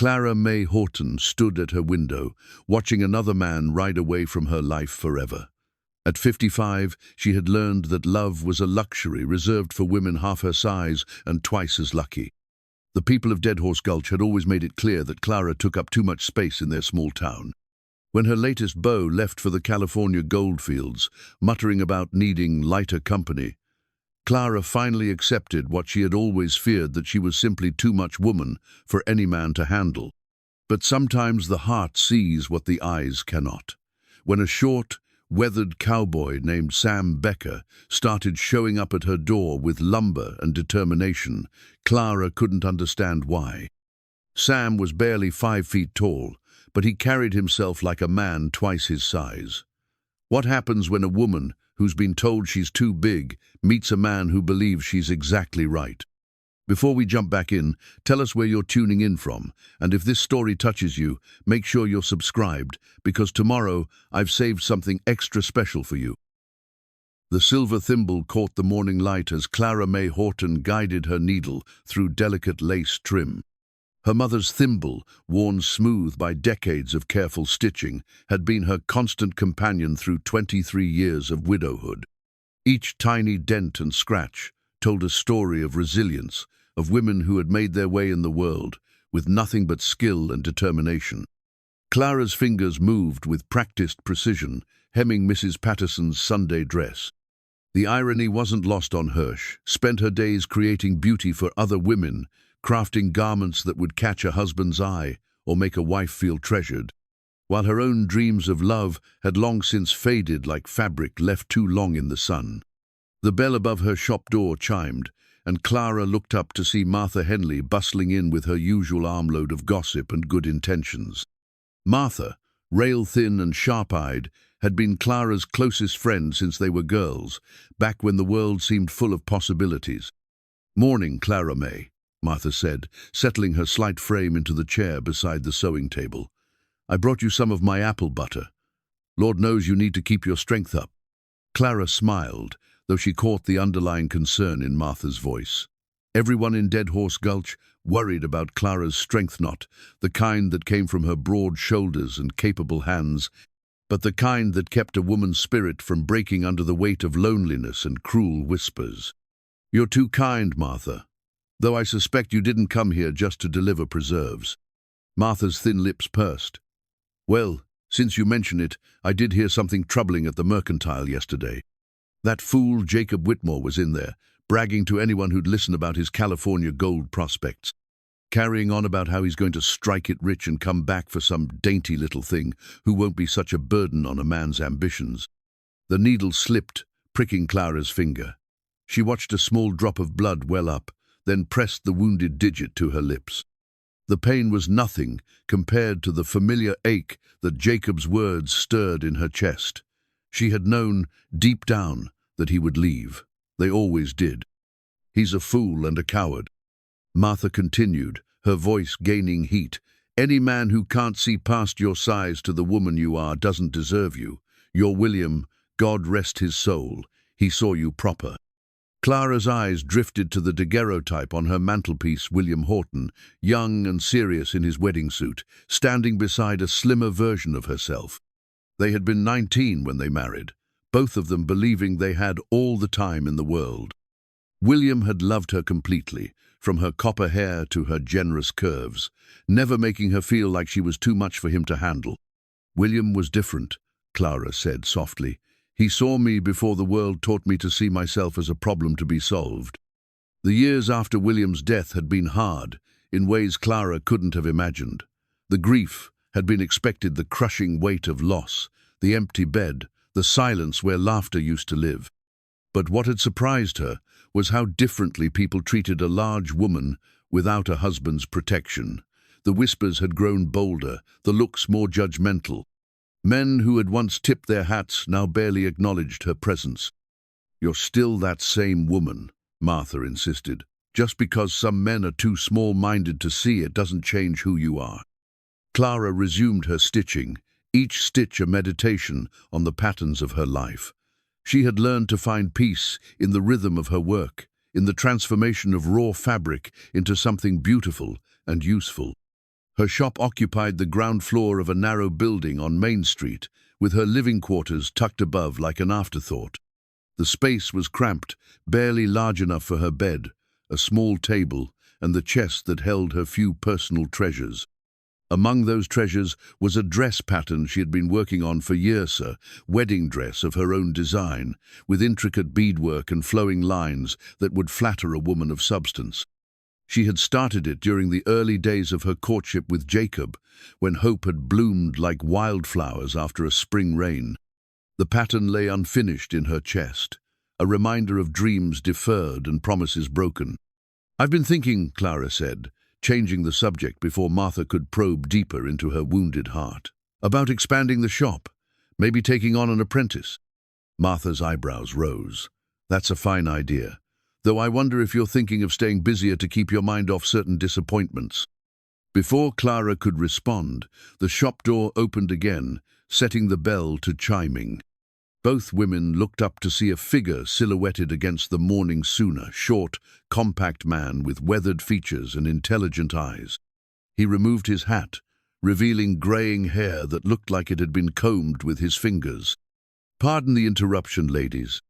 Clara Mae Horton stood at her window, watching another man ride away from her life forever. At 55, she had learned that love was a luxury reserved for women half her size and twice as lucky. The people of Dead Horse Gulch had always made it clear that Clara took up too much space in their small town. When her latest beau left for the California goldfields, muttering about needing lighter company, Clara finally accepted what she had always feared, that she was simply too much woman for any man to handle. But sometimes the heart sees what the eyes cannot. When a short, weathered cowboy named Sam Becker started showing up at her door with lumber and determination, Clara couldn't understand why. Sam was barely 5 feet tall, but he carried himself like a man twice his size. What happens when a woman who's been told she's too big meets a man who believes she's exactly right? Before we jump back in, tell us where you're tuning in from, and if this story touches you, make sure you're subscribed, because tomorrow I've saved something extra special for you. The silver thimble caught the morning light as Clara Mae Horton guided her needle through delicate lace trim. Her mother's thimble, worn smooth by decades of careful stitching, had been her constant companion through 23 years of widowhood. Each tiny dent and scratch told a story of resilience, of women who had made their way in the world with nothing but skill and determination. Clara's fingers moved with practiced precision, hemming Mrs. Patterson's Sunday dress. The irony wasn't lost on Hirsch, spent her days creating beauty for other women, crafting garments that would catch a husband's eye or make a wife feel treasured, while her own dreams of love had long since faded like fabric left too long in the sun. The bell above her shop door chimed, and Clara looked up to see Martha Henley bustling in with her usual armload of gossip and good intentions. Martha, rail-thin and sharp-eyed, had been Clara's closest friend since they were girls, back when the world seemed full of possibilities. "Morning, Clara Mae," Martha said, settling her slight frame into the chair beside the sewing table. "I brought you some of my apple butter. Lord knows you need to keep your strength up." Clara smiled, though she caught the underlying concern in Martha's voice. Everyone in Dead Horse Gulch worried about Clara's strength, not the kind that came from her broad shoulders and capable hands, but the kind that kept a woman's spirit from breaking under the weight of loneliness and cruel whispers. "You're too kind, Martha, though I suspect you didn't come here just to deliver preserves." Martha's thin lips pursed. "Well, since you mention it, I did hear something troubling at the Mercantile yesterday. That fool Jacob Whitmore was in there, bragging to anyone who'd listen about his California gold prospects, carrying on about how he's going to strike it rich and come back for some dainty little thing who won't be such a burden on a man's ambitions." The needle slipped, pricking Clara's finger. She watched a small drop of blood well up, then pressed the wounded digit to her lips. The pain was nothing compared to the familiar ache that Jacob's words stirred in her chest. She had known, deep down, that he would leave. They always did. "He's a fool and a coward," Martha continued, her voice gaining heat. "Any man who can't see past your size to the woman you are doesn't deserve you. Your William, God rest his soul, he saw you proper." Clara's eyes drifted to the daguerreotype on her mantelpiece. William Horton, young and serious in his wedding suit, standing beside a slimmer version of herself. They had been 19 when they married, both of them believing they had all the time in the world. William had loved her completely, from her copper hair to her generous curves, never making her feel like she was too much for him to handle. "William was different," Clara said softly. "He saw me before the world taught me to see myself as a problem to be solved." The years after William's death had been hard, in ways Clara couldn't have imagined. The grief had been expected, the crushing weight of loss, the empty bed, the silence where laughter used to live. But what had surprised her was how differently people treated a large woman without a husband's protection. The whispers had grown bolder, the looks more judgmental. Men who had once tipped their hats now barely acknowledged her presence. "You're still that same woman," Martha insisted. "Just because some men are too small-minded to see it doesn't change who you are." Clara resumed her stitching, each stitch a meditation on the patterns of her life. She had learned to find peace in the rhythm of her work, in the transformation of raw fabric into something beautiful and useful. Her shop occupied the ground floor of a narrow building on Main Street, with her living quarters tucked above like an afterthought. The space was cramped, barely large enough for her bed, a small table, and the chest that held her few personal treasures. Among those treasures was a dress pattern she had been working on for years, a wedding dress of her own design, with intricate beadwork and flowing lines that would flatter a woman of substance. She had started it during the early days of her courtship with Jacob, when hope had bloomed like wildflowers after a spring rain. The pattern lay unfinished in her chest, a reminder of dreams deferred and promises broken. "I've been thinking," Clara said, changing the subject before Martha could probe deeper into her wounded heart, "about expanding the shop, maybe taking on an apprentice." Martha's eyebrows rose. "That's a fine idea, though I wonder if you're thinking of staying busier to keep your mind off certain disappointments." Before Clara could respond, the shop door opened again, setting the bell to chiming. Both women looked up to see a figure silhouetted against the morning sooner, short, compact man with weathered features and intelligent eyes. He removed his hat, revealing graying hair that looked like it had been combed with his fingers. "Pardon the interruption, ladies,"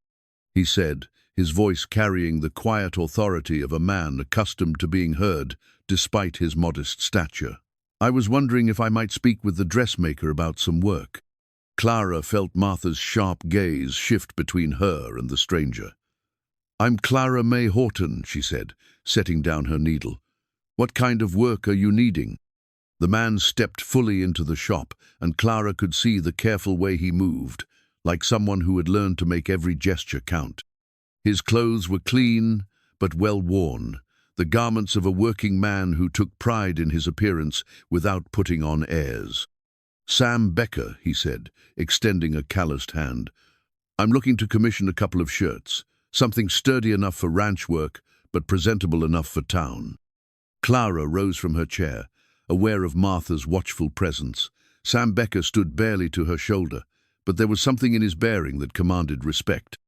he said, his voice carrying the quiet authority of a man accustomed to being heard despite his modest stature. "I was wondering if I might speak with the dressmaker about some work." Clara felt Martha's sharp gaze shift between her and the stranger. "I'm Clara Mae Horton," she said, setting down her needle. "What kind of work are you needing?" The man stepped fully into the shop, and Clara could see the careful way he moved, like someone who had learned to make every gesture count. His clothes were clean, but well worn, the garments of a working man who took pride in his appearance without putting on airs. "Sam Becker," he said, extending a calloused hand. "I'm looking to commission a couple of shirts, something sturdy enough for ranch work, but presentable enough for town." Clara rose from her chair, aware of Martha's watchful presence. Sam Becker stood barely to her shoulder, but there was something in his bearing that commanded respect.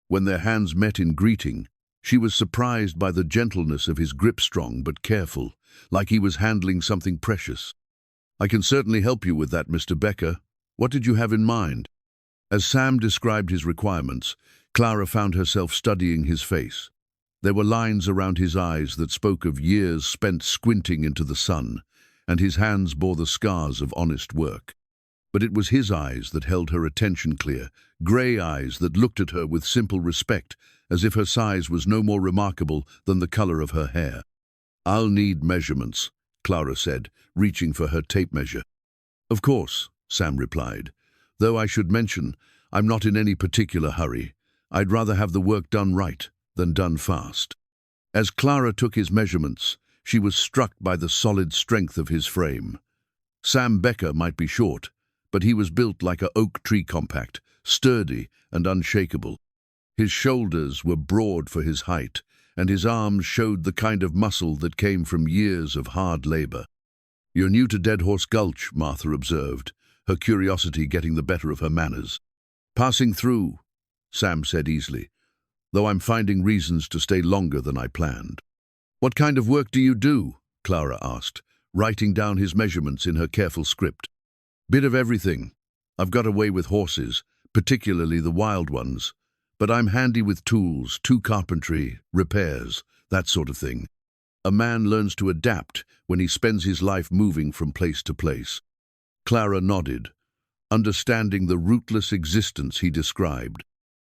When their hands met in greeting, she was surprised by the gentleness of his grip, strong but careful, like he was handling something precious. "I can certainly help you with that, Mr. Becker. What did you have in mind?" As Sam described his requirements, Clara found herself studying his face. There were lines around his eyes that spoke of years spent squinting into the sun, and his hands bore the scars of honest work. But it was his eyes that held her attention, clear, grey eyes that looked at her with simple respect, as if her size was no more remarkable than the color of her hair. "I'll need measurements," Clara said, reaching for her tape measure. "Of course," Sam replied, "though I should mention, I'm not in any particular hurry. I'd rather have the work done right than done fast." As Clara took his measurements, she was struck by the solid strength of his frame. Sam Becker might be short, but he was built like a oak tree, compact, sturdy and unshakable. His shoulders were broad for his height, and his arms showed the kind of muscle that came from years of hard labor. "You're new to Dead Horse Gulch," Martha observed, her curiosity getting the better of her manners. "Passing through," Sam said easily, "though I'm finding reasons to stay longer than I planned." "What kind of work do you do?" Clara asked, writing down his measurements in her careful script. "Bit of everything. I've got a way with horses, particularly the wild ones, but I'm handy with tools, carpentry, repairs, that sort of thing." A man learns to adapt when he spends his life moving from place to place. Clara nodded, understanding the rootless existence he described.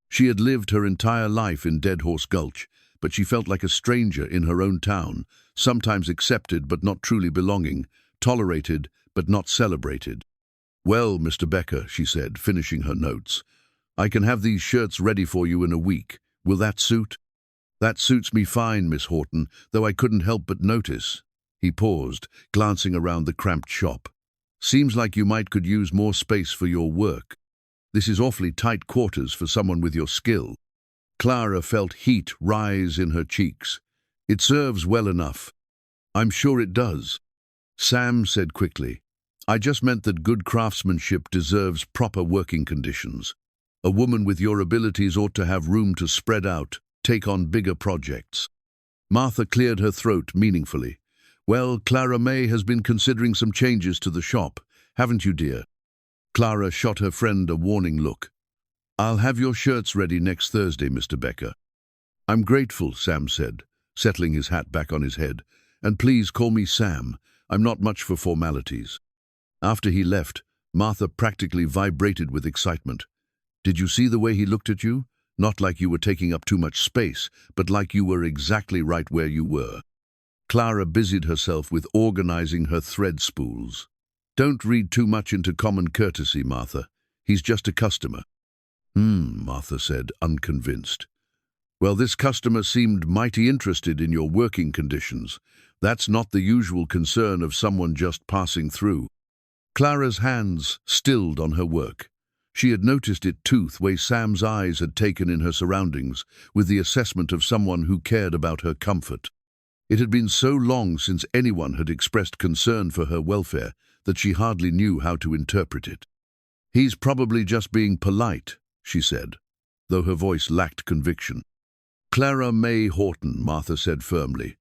She had lived her entire life in Dead Horse Gulch, but she felt like a stranger in her own town, sometimes accepted but not truly belonging, tolerated but not celebrated. "Well, Mr. Becker," she said, finishing her notes, "I can have these shirts ready for you in a week. Will that suit?" "That suits me fine, Miss Horton, though I couldn't help but notice." He paused, glancing around the cramped shop. "Seems like you could use more space for your work. This is awfully tight quarters for someone with your skill." Clara felt heat rise in her cheeks. "It serves well enough." "I'm sure it does," Sam said quickly. "I just meant that good craftsmanship deserves proper working conditions. A woman with your abilities ought to have room to spread out, take on bigger projects." Martha cleared her throat meaningfully. Well, Clara Mae has been considering some changes to the shop, haven't you, dear? Clara shot her friend a warning look. I'll have your shirts ready next Thursday, Mr. Becker. I'm grateful, Sam said, settling his hat back on his head. And please call me Sam. I'm not much for formalities. After he left, Martha practically vibrated with excitement. Did you see the way he looked at you? Not like you were taking up too much space, but like you were exactly right where you were. Clara busied herself with organizing her thread spools. Don't read too much into common courtesy, Martha. He's just a customer. Martha said, unconvinced. Well, this customer seemed mighty interested in your working conditions. That's not the usual concern of someone just passing through. Clara's hands stilled on her work. She had noticed it too, the way Sam's eyes had taken in her surroundings, with the assessment of someone who cared about her comfort. It had been so long since anyone had expressed concern for her welfare that she hardly knew how to interpret it. He's probably just being polite, she said, though her voice lacked conviction. Clara Mae Horton, Martha said firmly.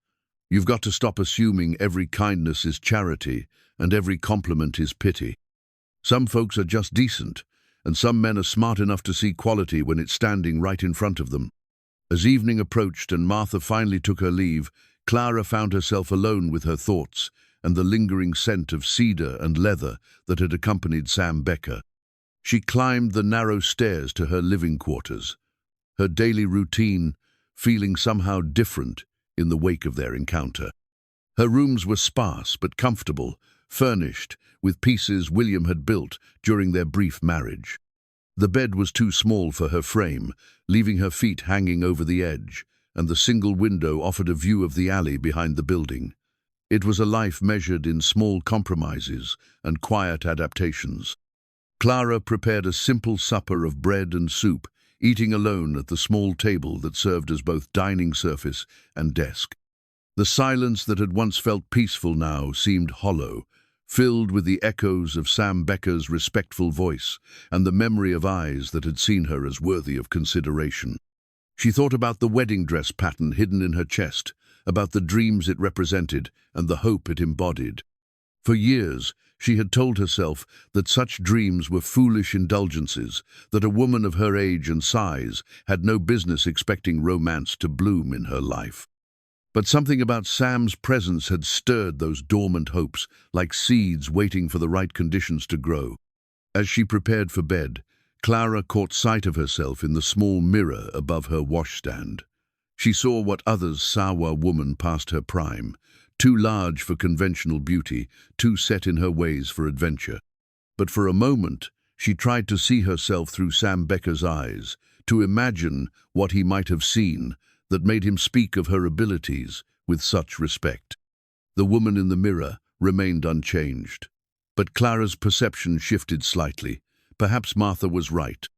You've got to stop assuming every kindness is charity and every compliment is pity. Some folks are just decent, and some men are smart enough to see quality when it's standing right in front of them. As evening approached and Martha finally took her leave, Clara found herself alone with her thoughts and the lingering scent of cedar and leather that had accompanied Sam Becker. She climbed the narrow stairs to her living quarters, her daily routine feeling somehow different in the wake of their encounter. Her rooms were sparse but comfortable, furnished with pieces William had built during their brief marriage. The bed was too small for her frame, leaving her feet hanging over the edge, and the single window offered a view of the alley behind the building. It was a life measured in small compromises and quiet adaptations. Clara prepared a simple supper of bread and soup, eating alone at the small table that served as both dining surface and desk. The silence that had once felt peaceful now seemed hollow, filled with the echoes of Sam Becker's respectful voice and the memory of eyes that had seen her as worthy of consideration. She thought about the wedding dress pattern hidden in her chest, about the dreams it represented and the hope it embodied. For years, she had told herself that such dreams were foolish indulgences, that a woman of her age and size had no business expecting romance to bloom in her life. But something about Sam's presence had stirred those dormant hopes, like seeds waiting for the right conditions to grow. As she prepared for bed, Clara caught sight of herself in the small mirror above her washstand. She saw what others saw a woman past her prime, too large for conventional beauty, too set in her ways for adventure. But for a moment, she tried to see herself through Sam Becker's eyes, to imagine what he might have seen that made him speak of her abilities with such respect. The woman in the mirror remained unchanged, but Clara's perception shifted slightly. Perhaps Martha was right.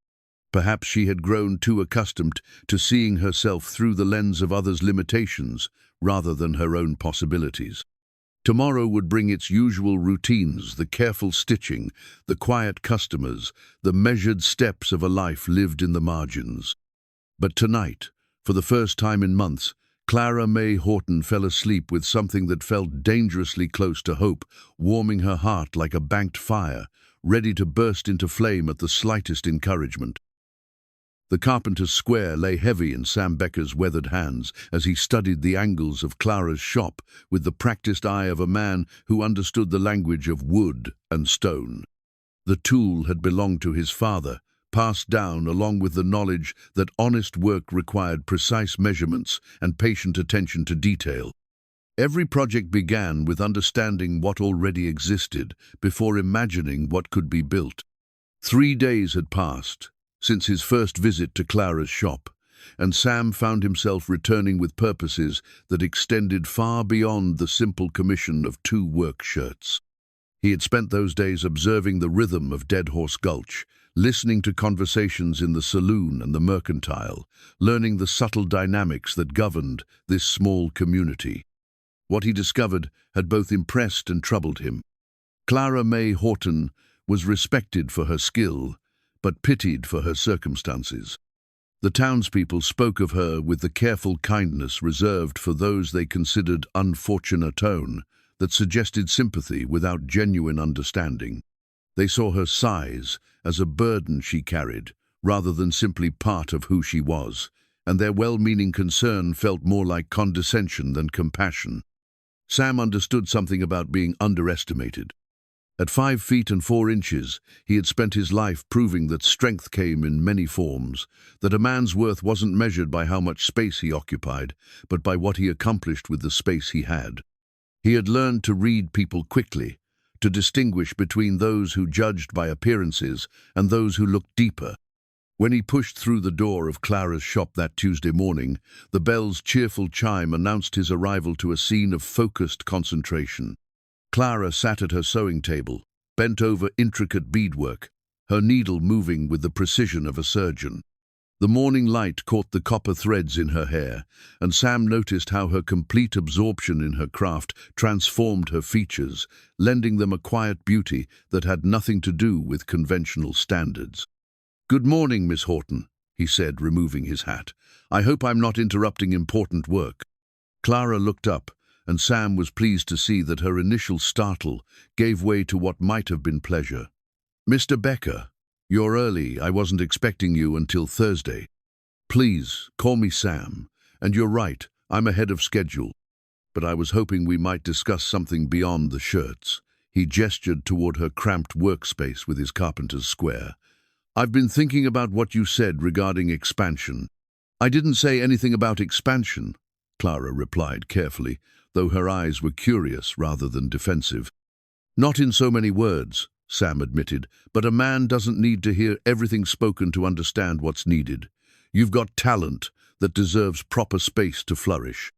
Perhaps she had grown too accustomed to seeing herself through the lens of others' limitations rather than her own possibilities. Tomorrow would bring its usual routines, the careful stitching, the quiet customers, the measured steps of a life lived in the margins. But tonight, for the first time in months, Clara Mae Horton fell asleep with something that felt dangerously close to hope, warming her heart like a banked fire, ready to burst into flame at the slightest encouragement. The carpenter's square lay heavy in Sam Becker's weathered hands as he studied the angles of Clara's shop with the practiced eye of a man who understood the language of wood and stone. The tool had belonged to his father, passed down along with the knowledge that honest work required precise measurements and patient attention to detail. Every project began with understanding what already existed before imagining what could be built. 3 days had passed since his first visit to Clara's shop, and Sam found himself returning with purposes that extended far beyond the simple commission of 2 work shirts. He had spent those days observing the rhythm of Dead Horse Gulch, listening to conversations in the saloon and the mercantile, learning the subtle dynamics that governed this small community. What he discovered had both impressed and troubled him. Clara Mae Horton was respected for her skill, but pitied for her circumstances. The townspeople spoke of her with the careful kindness reserved for those they considered unfortunate, that suggested sympathy without genuine understanding. They saw her size as a burden she carried, rather than simply part of who she was, and their well-meaning concern felt more like condescension than compassion. Sam understood something about being underestimated. At 5 feet and 4 inches, he had spent his life proving that strength came in many forms, that a man's worth wasn't measured by how much space he occupied, but by what he accomplished with the space he had. He had learned to read people quickly, to distinguish between those who judged by appearances and those who looked deeper. When he pushed through the door of Clara's shop that Tuesday morning, the bell's cheerful chime announced his arrival to a scene of focused concentration. Clara sat at her sewing table, bent over intricate beadwork, her needle moving with the precision of a surgeon. The morning light caught the copper threads in her hair, and Sam noticed how her complete absorption in her craft transformed her features, lending them a quiet beauty that had nothing to do with conventional standards. "Good morning, Miss Horton," he said, removing his hat. "I hope I'm not interrupting important work." Clara looked up, and Sam was pleased to see that her initial startle gave way to what might have been pleasure. "Mr. Becker, you're early. I wasn't expecting you until Thursday." "Please, call me Sam. And you're right, I'm ahead of schedule. But I was hoping we might discuss something beyond the shirts." He gestured toward her cramped workspace with his carpenter's square. "I've been thinking about what you said regarding expansion." "I didn't say anything about expansion," Clara replied carefully, though her eyes were curious rather than defensive. "Not in so many words," Sam admitted, "but a man doesn't need to hear everything spoken to understand what's needed. You've got talent that deserves proper space to flourish."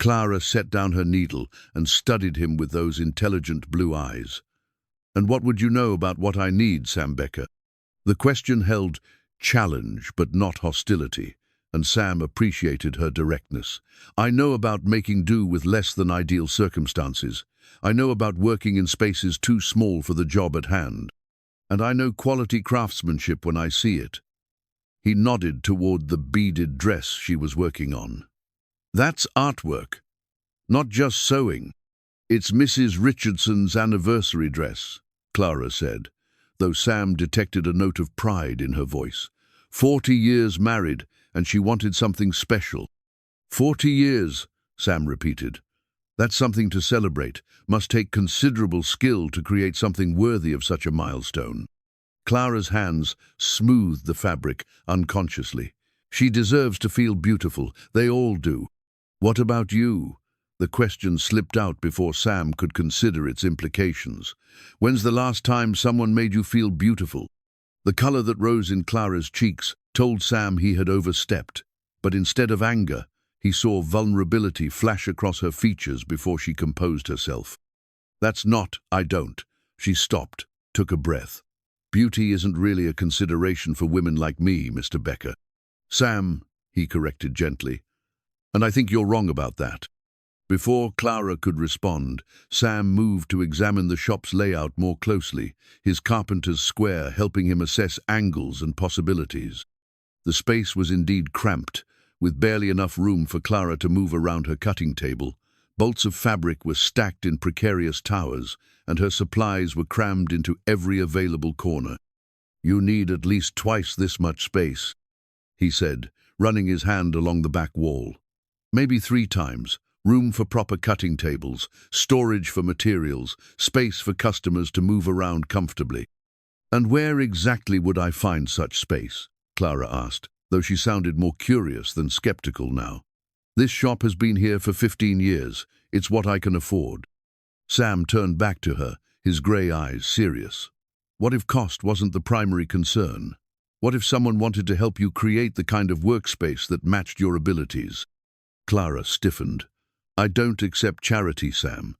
Clara set down her needle and studied him with those intelligent blue eyes. "And what would you know about what I need, Sam Becker?" The question held challenge but not hostility, and Sam appreciated her directness. "I know about making do with less than ideal circumstances. I know about working in spaces too small for the job at hand. And I know quality craftsmanship when I see it." He nodded toward the beaded dress she was working on. "That's artwork, not just sewing. It's Mrs. Richardson's anniversary dress," Clara said, though Sam detected a note of pride in her voice. 40 years married, and she wanted something special. 40 years, Sam repeated. "That's something to celebrate. Must take considerable skill to create something worthy of such a milestone." Clara's hands smoothed the fabric unconsciously. "She deserves to feel beautiful. They all do." "What about you?" The question slipped out before Sam could consider its implications. "When's the last time someone made you feel beautiful?" The color that rose in Clara's cheeks told Sam he had overstepped, but instead of anger, he saw vulnerability flash across her features before she composed herself. "That's not, I don't." She stopped, took a breath. "Beauty isn't really a consideration for women like me, Mr. Becker." "Sam," he corrected gently, "and I think you're wrong about that." Before Clara could respond, Sam moved to examine the shop's layout more closely, his carpenter's square helping him assess angles and possibilities. The space was indeed cramped, with barely enough room for Clara to move around her cutting table. Bolts of fabric were stacked in precarious towers, and her supplies were crammed into every available corner. "You need at least twice this much space," he said, running his hand along the back wall. "Maybe 3 times. Room for proper cutting tables, storage for materials, space for customers to move around comfortably." "And where exactly would I find such space?" Clara asked, though she sounded more curious than skeptical now. "This shop has been here for 15 years. It's what I can afford." Sam turned back to her, his grey eyes serious. What if cost wasn't the primary concern? What if someone wanted to help you create the kind of workspace that matched your abilities? Clara stiffened. "I don't accept charity, Sam.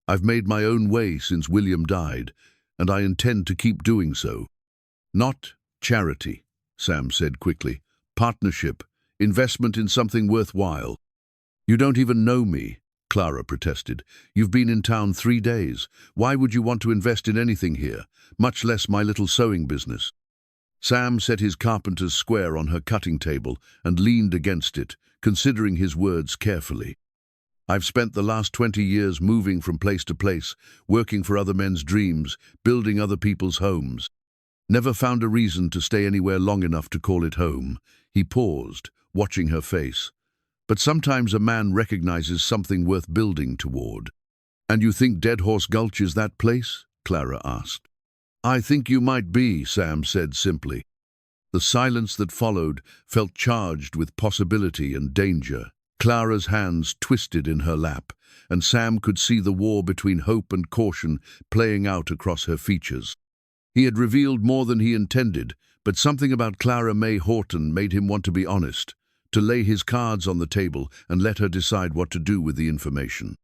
I've made my own way since William died, and I intend to keep doing so." "Not charity," Sam said quickly. "Partnership, investment in something worthwhile." "You don't even know me," Clara protested. "You've been in town 3 days. Why would you want to invest in anything here, much less my little sewing business?" Sam set his carpenter's square on her cutting table and leaned against it, considering his words carefully. I've spent the last 20 years moving from place to place, working for other men's dreams, building other people's homes. Never found a reason to stay anywhere long enough to call it home. He paused, watching her face. But sometimes a man recognizes something worth building toward. And you think Dead Horse Gulch is that place? Clara asked. I think you might be, Sam said simply. The silence that followed felt charged with possibility and danger. Clara's hands twisted in her lap, and Sam could see the war between hope and caution playing out across her features. He had revealed more than he intended, but something about Clara Mae Horton made him want to be honest, to lay his cards on the table and let her decide what to do with the information.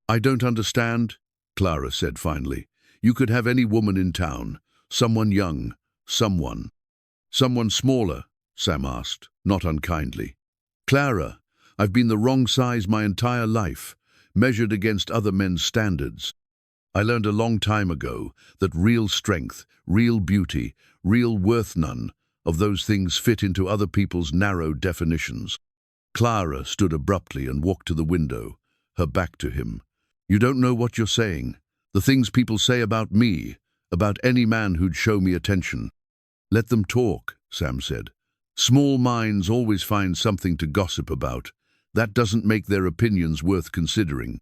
I don't understand, Clara said finally. You could have any woman in town, someone young, someone smaller, Sam asked, not unkindly. Clara, I've been the wrong size my entire life, measured against other men's standards. I learned a long time ago that real strength, real beauty, real worth, none of those things fit into other people's narrow definitions. Clara stood abruptly and walked to the window, her back to him. You don't know what you're saying. The things people say about me, about any man who'd show me attention. Let them talk, Sam said. Small minds always find something to gossip about. That doesn't make their opinions worth considering.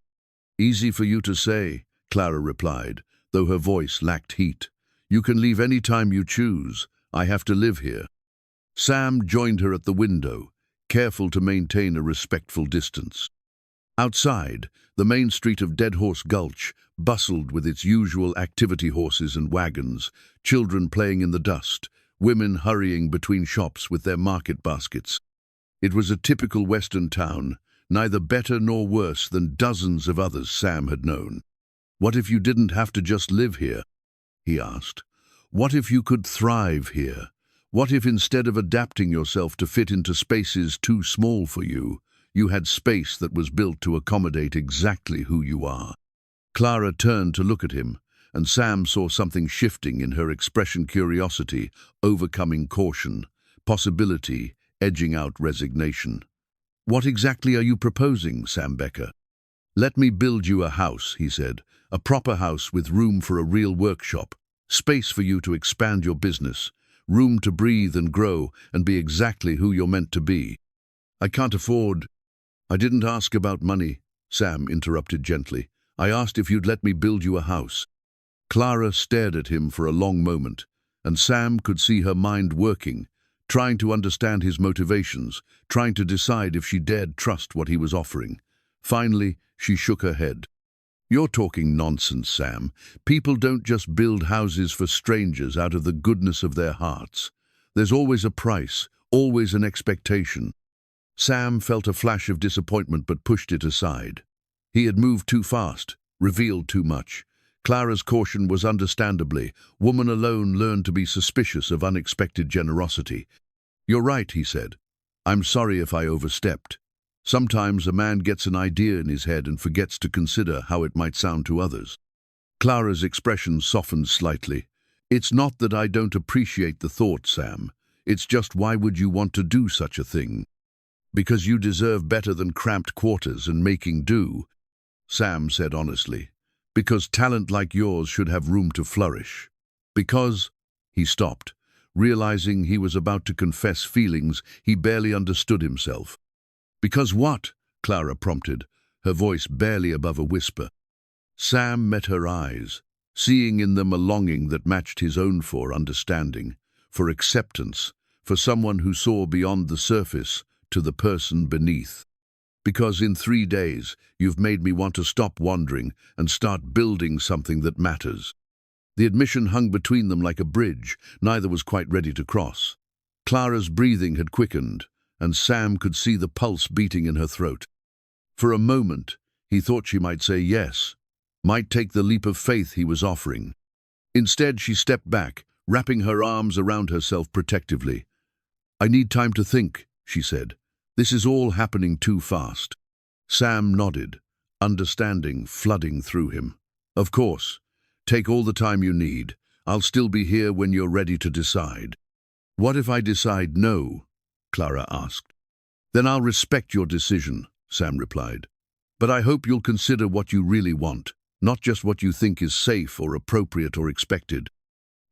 Easy for you to say, Clara replied, though her voice lacked heat. You can leave any time you choose. I have to live here. Sam joined her at the window, careful to maintain a respectful distance. Outside, the main street of Dead Horse Gulch bustled with its usual activity horses and wagons, children playing in the dust, women hurrying between shops with their market baskets. It was a typical Western town, neither better nor worse than dozens of others Sam had known. What if you didn't have to just live here? He asked. What if you could thrive here? What if instead of adapting yourself to fit into spaces too small for you, you had space that was built to accommodate exactly who you are? Clara turned to look at him, and Sam saw something shifting in her expression: curiosity, overcoming caution, possibility, edging out resignation. What exactly are you proposing, Sam Becker? Let me build you a house, he said, a proper house with room for a real workshop, space for you to expand your business, room to breathe and grow and be exactly who you're meant to be. I can't afford... I didn't ask about money, Sam interrupted gently. I asked if you'd let me build you a house. Clara stared at him for a long moment, and Sam could see her mind working, trying to understand his motivations, trying to decide if she dared trust what he was offering. Finally, she shook her head. You're talking nonsense, Sam. People don't just build houses for strangers out of the goodness of their hearts. There's always a price, always an expectation. Sam felt a flash of disappointment but pushed it aside. He had moved too fast, revealed too much. Clara's caution was understandably. Woman alone learned to be suspicious of unexpected generosity. You're right, he said. I'm sorry if I overstepped. Sometimes a man gets an idea in his head and forgets to consider how it might sound to others. Clara's expression softened slightly. It's not that I don't appreciate the thought, Sam. It's just, why would you want to do such a thing? Because you deserve better than cramped quarters and making do, Sam said honestly. Because talent like yours should have room to flourish. Because... He stopped, realizing he was about to confess feelings he barely understood himself. Because what? Clara prompted, her voice barely above a whisper. Sam met her eyes, seeing in them a longing that matched his own for understanding, for acceptance, for someone who saw beyond the surface to the person beneath. Because in 3 days, you've made me want to stop wandering and start building something that matters. The admission hung between them like a bridge. Neither was quite ready to cross. Clara's breathing had quickened, and Sam could see the pulse beating in her throat. For a moment, he thought she might say yes, might take the leap of faith he was offering. Instead, she stepped back, wrapping her arms around herself protectively. I need time to think, she said. This is all happening too fast. Sam nodded, understanding flooding through him. Of course. Take all the time you need. I'll still be here when you're ready to decide. What if I decide no? Clara asked. Then I'll respect your decision, Sam replied. But I hope you'll consider what you really want, not just what you think is safe or appropriate or expected."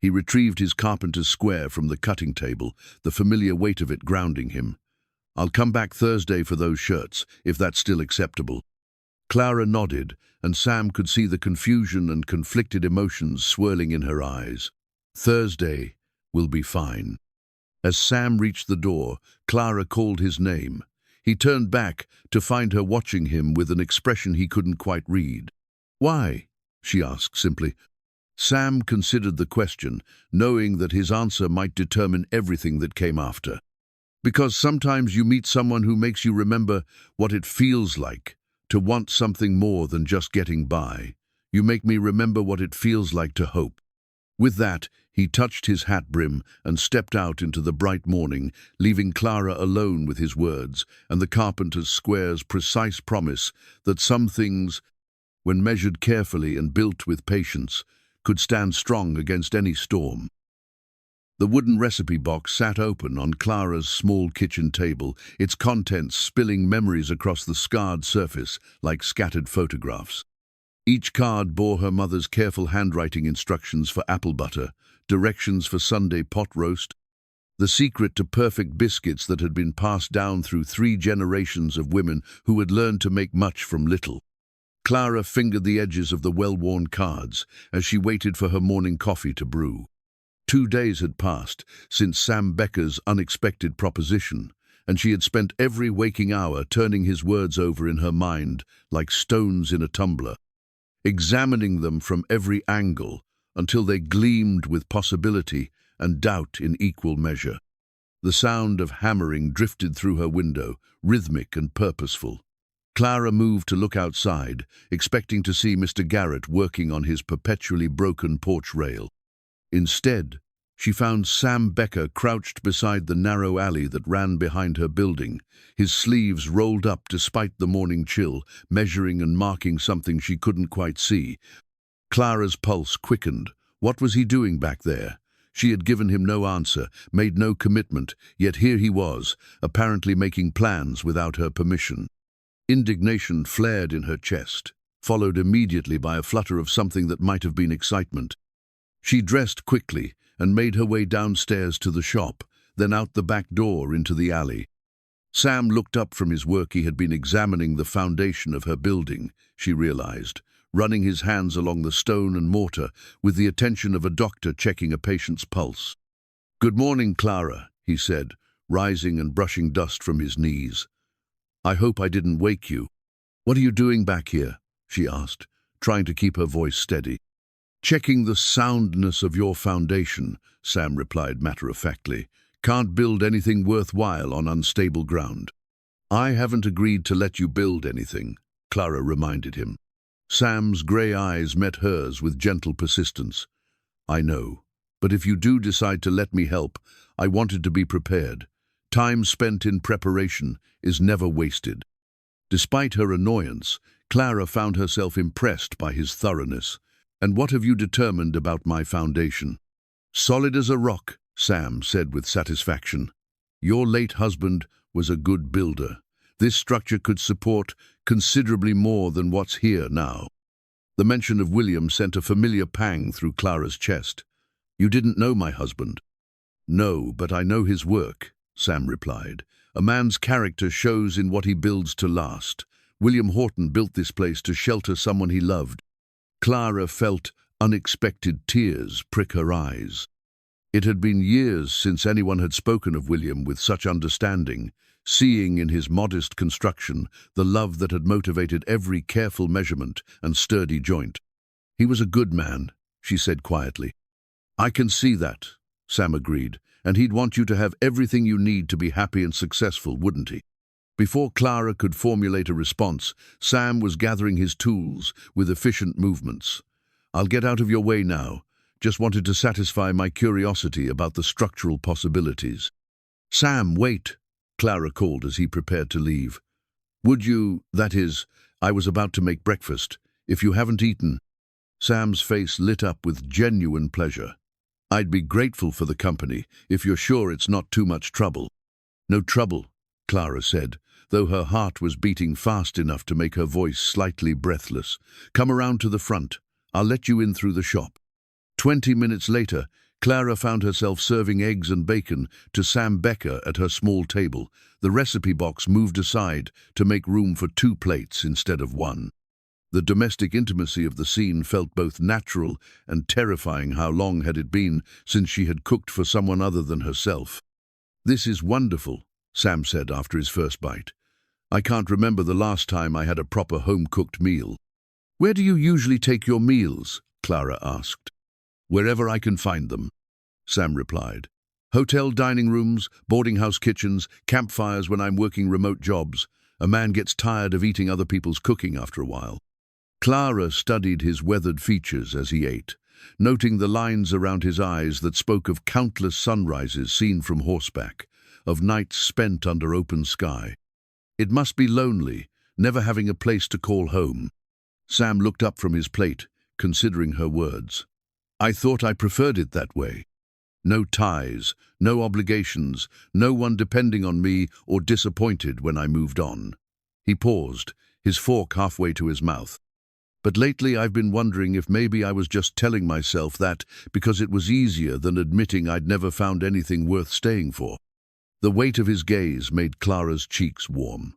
He retrieved his carpenter's square from the cutting table, the familiar weight of it grounding him. "I'll come back Thursday for those shirts, if that's still acceptable." Clara nodded, and Sam could see the confusion and conflicted emotions swirling in her eyes. "Thursday will be fine." As Sam reached the door, Clara called his name. He turned back to find her watching him with an expression he couldn't quite read. "Why?" she asked simply. Sam considered the question, knowing that his answer might determine everything that came after. "Because sometimes you meet someone who makes you remember what it feels like to want something more than just getting by. You make me remember what it feels like to hope." With that, he touched his hat brim and stepped out into the bright morning, leaving Clara alone with his words and the carpenter's square's precise promise that some things, when measured carefully and built with patience, could stand strong against any storm. The wooden recipe box sat open on Clara's small kitchen table, its contents spilling memories across the scarred surface like scattered photographs. Each card bore her mother's careful handwriting instructions for apple butter, directions for Sunday pot roast, the secret to perfect biscuits that had been passed down through 3 generations of women who had learned to make much from little. Clara fingered the edges of the well-worn cards as she waited for her morning coffee to brew. 2 days had passed since Sam Becker's unexpected proposition, and she had spent every waking hour turning his words over in her mind like stones in a tumbler, examining them from every angle until they gleamed with possibility and doubt in equal measure. The sound of hammering drifted through her window, rhythmic and purposeful. Clara moved to look outside, expecting to see Mr. Garrett working on his perpetually broken porch rail. Instead, she found Sam Becker crouched beside the narrow alley that ran behind her building, his sleeves rolled up despite the morning chill, measuring and marking something she couldn't quite see. Clara's pulse quickened. What was he doing back there? She had given him no answer, made no commitment, yet here he was, apparently making plans without her permission. Indignation flared in her chest, followed immediately by a flutter of something that might have been excitement. She dressed quickly and made her way downstairs to the shop, then out the back door into the alley. Sam looked up from his work. He had been examining the foundation of her building, she realized, running his hands along the stone and mortar with the attention of a doctor checking a patient's pulse. "Good morning, Clara," he said, rising and brushing dust from his knees. "I hope I didn't wake you." "What are you doing back here?" she asked, trying to keep her voice steady. "Checking the soundness of your foundation," Sam replied matter-of-factly. "Can't build anything worthwhile on unstable ground." "I haven't agreed to let you build anything," Clara reminded him. Sam's grey eyes met hers with gentle persistence. "I know, but if you do decide to let me help, I wanted to be prepared. Time spent in preparation is never wasted." Despite her annoyance, Clara found herself impressed by his thoroughness. "And what have you determined about my foundation?" "Solid as a rock," Sam said with satisfaction. "Your late husband was a good builder. This structure could support considerably more than what's here now." The mention of William sent a familiar pang through Clara's chest. "You didn't know my husband?" "No, but I know his work," Sam replied. "A man's character shows in what he builds to last. William Horton built this place to shelter someone he loved." Clara felt unexpected tears prick her eyes. It had been years since anyone had spoken of William with such understanding, seeing in his modest construction the love that had motivated every careful measurement and sturdy joint. "He was a good man," she said quietly. "I can see that," Sam agreed, "and he'd want you to have everything you need to be happy and successful, wouldn't he?" Before Clara could formulate a response, Sam was gathering his tools with efficient movements. "I'll get out of your way now. Just wanted to satisfy my curiosity about the structural possibilities." "Sam, wait," Clara called as he prepared to leave. "Would you, that is, I was about to make breakfast, if you haven't eaten." Sam's face lit up with genuine pleasure. "I'd be grateful for the company, if you're sure it's not too much trouble." "No trouble," Clara said, though her heart was beating fast enough to make her voice slightly breathless. "Come around to the front. I'll let you in through the shop." 20 minutes later, Clara found herself serving eggs and bacon to Sam Becker at her small table. The recipe box moved aside to make room for 2 plates instead of 1. The domestic intimacy of the scene felt both natural and terrifying. How long had it been since she had cooked for someone other than herself? "This is wonderful," Sam said after his first bite. "I can't remember the last time I had a proper home-cooked meal." "Where do you usually take your meals?" Clara asked. "Wherever I can find them," Sam replied. "Hotel dining rooms, boarding house kitchens, campfires when I'm working remote jobs. A man gets tired of eating other people's cooking after a while." Clara studied his weathered features as he ate, noting the lines around his eyes that spoke of countless sunrises seen from horseback, of nights spent under open sky. It must be lonely, never having a place to call home. Sam looked up from his plate, considering her words. "I thought I preferred it that way. No ties, no obligations, no one depending on me or disappointed when I moved on." He paused, his fork halfway to his mouth. "But lately I've been wondering if maybe I was just telling myself that because it was easier than admitting I'd never found anything worth staying for." The weight of his gaze made Clara's cheeks warm.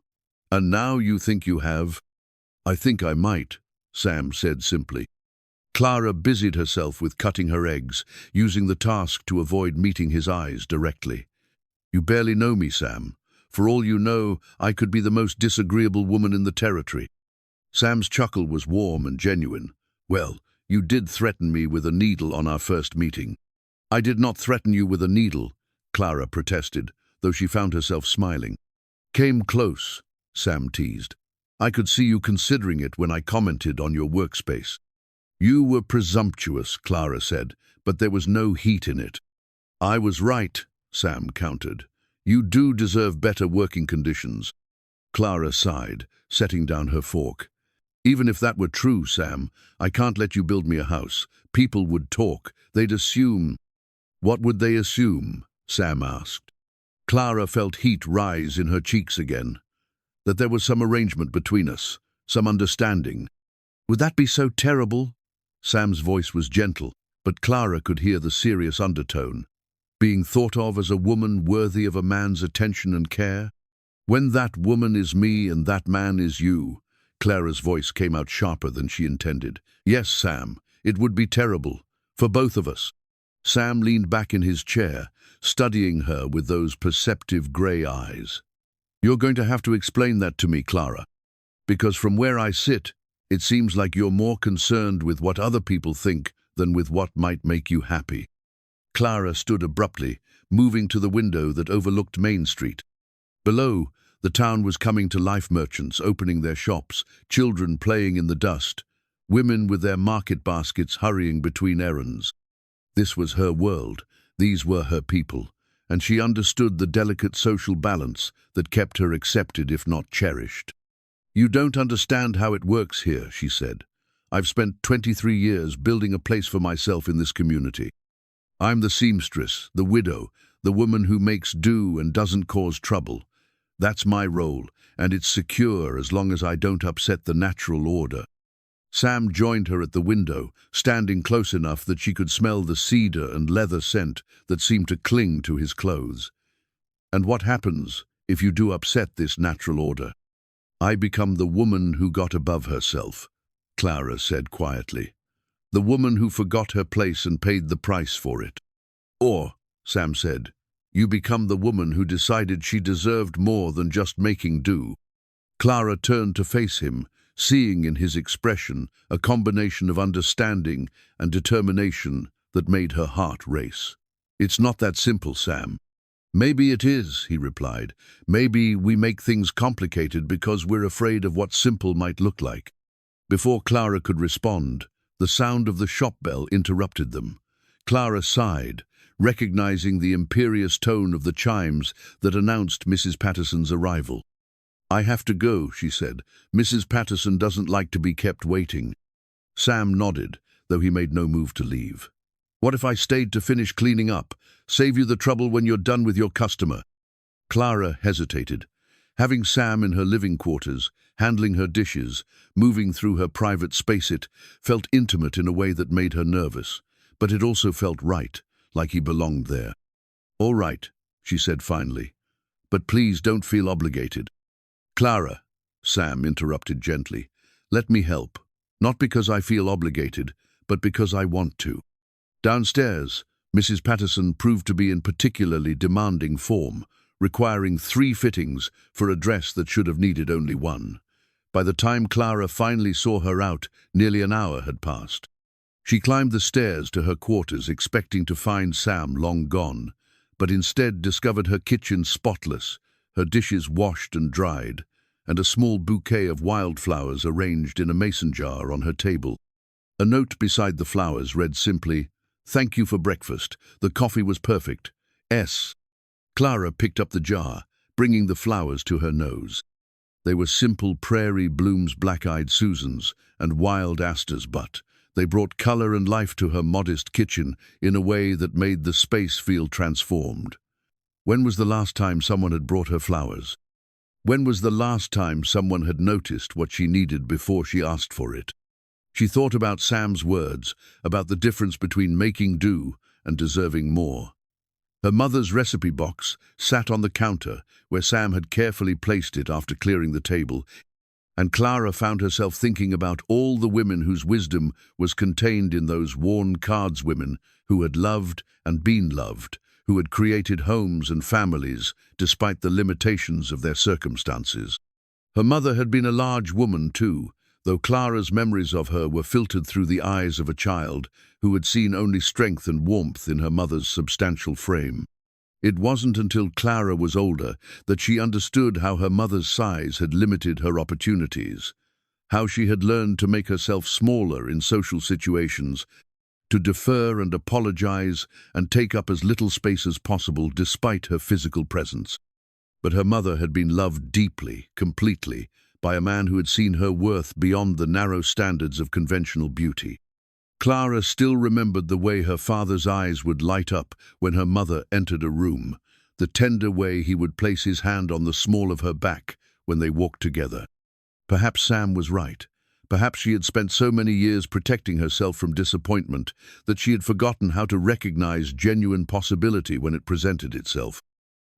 "And now you think you have?" "I think I might," Sam said simply. Clara busied herself with cutting her eggs, using the task to avoid meeting his eyes directly. "You barely know me, Sam. For all you know, I could be the most disagreeable woman in the territory." Sam's chuckle was warm and genuine. "Well, you did threaten me with a needle on our first meeting." "I did not threaten you with a needle," Clara protested, though she found herself smiling. "Came close," Sam teased. "I could see you considering it when I commented on your workspace." "You were presumptuous," Clara said, "but there was no heat in it." "I was right," Sam countered. "You do deserve better working conditions." Clara sighed, setting down her fork. "Even if that were true, Sam, I can't let you build me a house. People would talk. They'd assume." "What would they assume?" Sam asked. Clara felt heat rise in her cheeks again. "That there was some arrangement between us, some understanding." "Would that be so terrible?" Sam's voice was gentle, but Clara could hear the serious undertone. "Being thought of as a woman worthy of a man's attention and care? When that woman is me and that man is you." Clara's voice came out sharper than she intended. "Yes, Sam, it would be terrible. For both of us." Sam leaned back in his chair, studying her with those perceptive grey eyes. "You're going to have to explain that to me, Clara. Because from where I sit, it seems like you're more concerned with what other people think than with what might make you happy." Clara stood abruptly, moving to the window that overlooked Main Street. Below, the town was coming to life, merchants opening their shops, children playing in the dust, women with their market baskets hurrying between errands. This was her world, these were her people, and she understood the delicate social balance that kept her accepted if not cherished. "You don't understand how it works here," she said. "I've spent 23 years building a place for myself in this community. I'm the seamstress, the widow, the woman who makes do and doesn't cause trouble. That's my role, and it's secure as long as I don't upset the natural order." Sam joined her at the window, standing close enough that she could smell the cedar and leather scent that seemed to cling to his clothes. "And what happens if you do upset this natural order?" "I become the woman who got above herself," Clara said quietly. "The woman who forgot her place and paid the price for it." "Or," Sam said, "you become the woman who decided she deserved more than just making do." Clara turned to face him, seeing in his expression a combination of understanding and determination that made her heart race. "It's not that simple, Sam." "Maybe it is," he replied. "Maybe we make things complicated because we're afraid of what simple might look like." Before Clara could respond, the sound of the shop bell interrupted them. Clara sighed, recognizing the imperious tone of the chimes that announced Mrs. Patterson's arrival. "I have to go," she said. "Mrs. Patterson doesn't like to be kept waiting." Sam nodded, though he made no move to leave. "What if I stayed to finish cleaning up? Save you the trouble when you're done with your customer." Clara hesitated. Having Sam in her living quarters, handling her dishes, moving through her private space, it felt intimate in a way that made her nervous, but it also felt right, like he belonged there. "All right," she said finally, "but please don't feel obligated." "Clara," Sam interrupted gently, "let me help. Not because I feel obligated, but because I want to." Downstairs, Mrs. Patterson proved to be in particularly demanding form, requiring 3 fittings for a dress that should have needed only 1. By the time Clara finally saw her out, nearly an hour had passed. She climbed the stairs to her quarters, expecting to find Sam long gone, but instead discovered her kitchen spotless, her dishes washed and dried, and a small bouquet of wildflowers arranged in a mason jar on her table. A note beside the flowers read simply, "Thank you for breakfast. The coffee was perfect. S." Clara picked up the jar, bringing the flowers to her nose. They were simple prairie blooms, black-eyed Susans, and wild asters, but they brought color and life to her modest kitchen in a way that made the space feel transformed. When was the last time someone had brought her flowers? When was the last time someone had noticed what she needed before she asked for it? She thought about Sam's words, about the difference between making do and deserving more. Her mother's recipe box sat on the counter where Sam had carefully placed it after clearing the table, and Clara found herself thinking about all the women whose wisdom was contained in those worn cards, women who had loved and been loved, who had created homes and families despite the limitations of their circumstances. Her mother had been a large woman too, though Clara's memories of her were filtered through the eyes of a child who had seen only strength and warmth in her mother's substantial frame. It wasn't until Clara was older that she understood how her mother's size had limited her opportunities, how she had learned to make herself smaller in social situations, to defer and apologize and take up as little space as possible despite her physical presence. But her mother had been loved deeply, completely, by a man who had seen her worth beyond the narrow standards of conventional beauty. Clara still remembered the way her father's eyes would light up when her mother entered a room, the tender way he would place his hand on the small of her back when they walked together. Perhaps Sam was right. Perhaps she had spent so many years protecting herself from disappointment that she had forgotten how to recognize genuine possibility when it presented itself.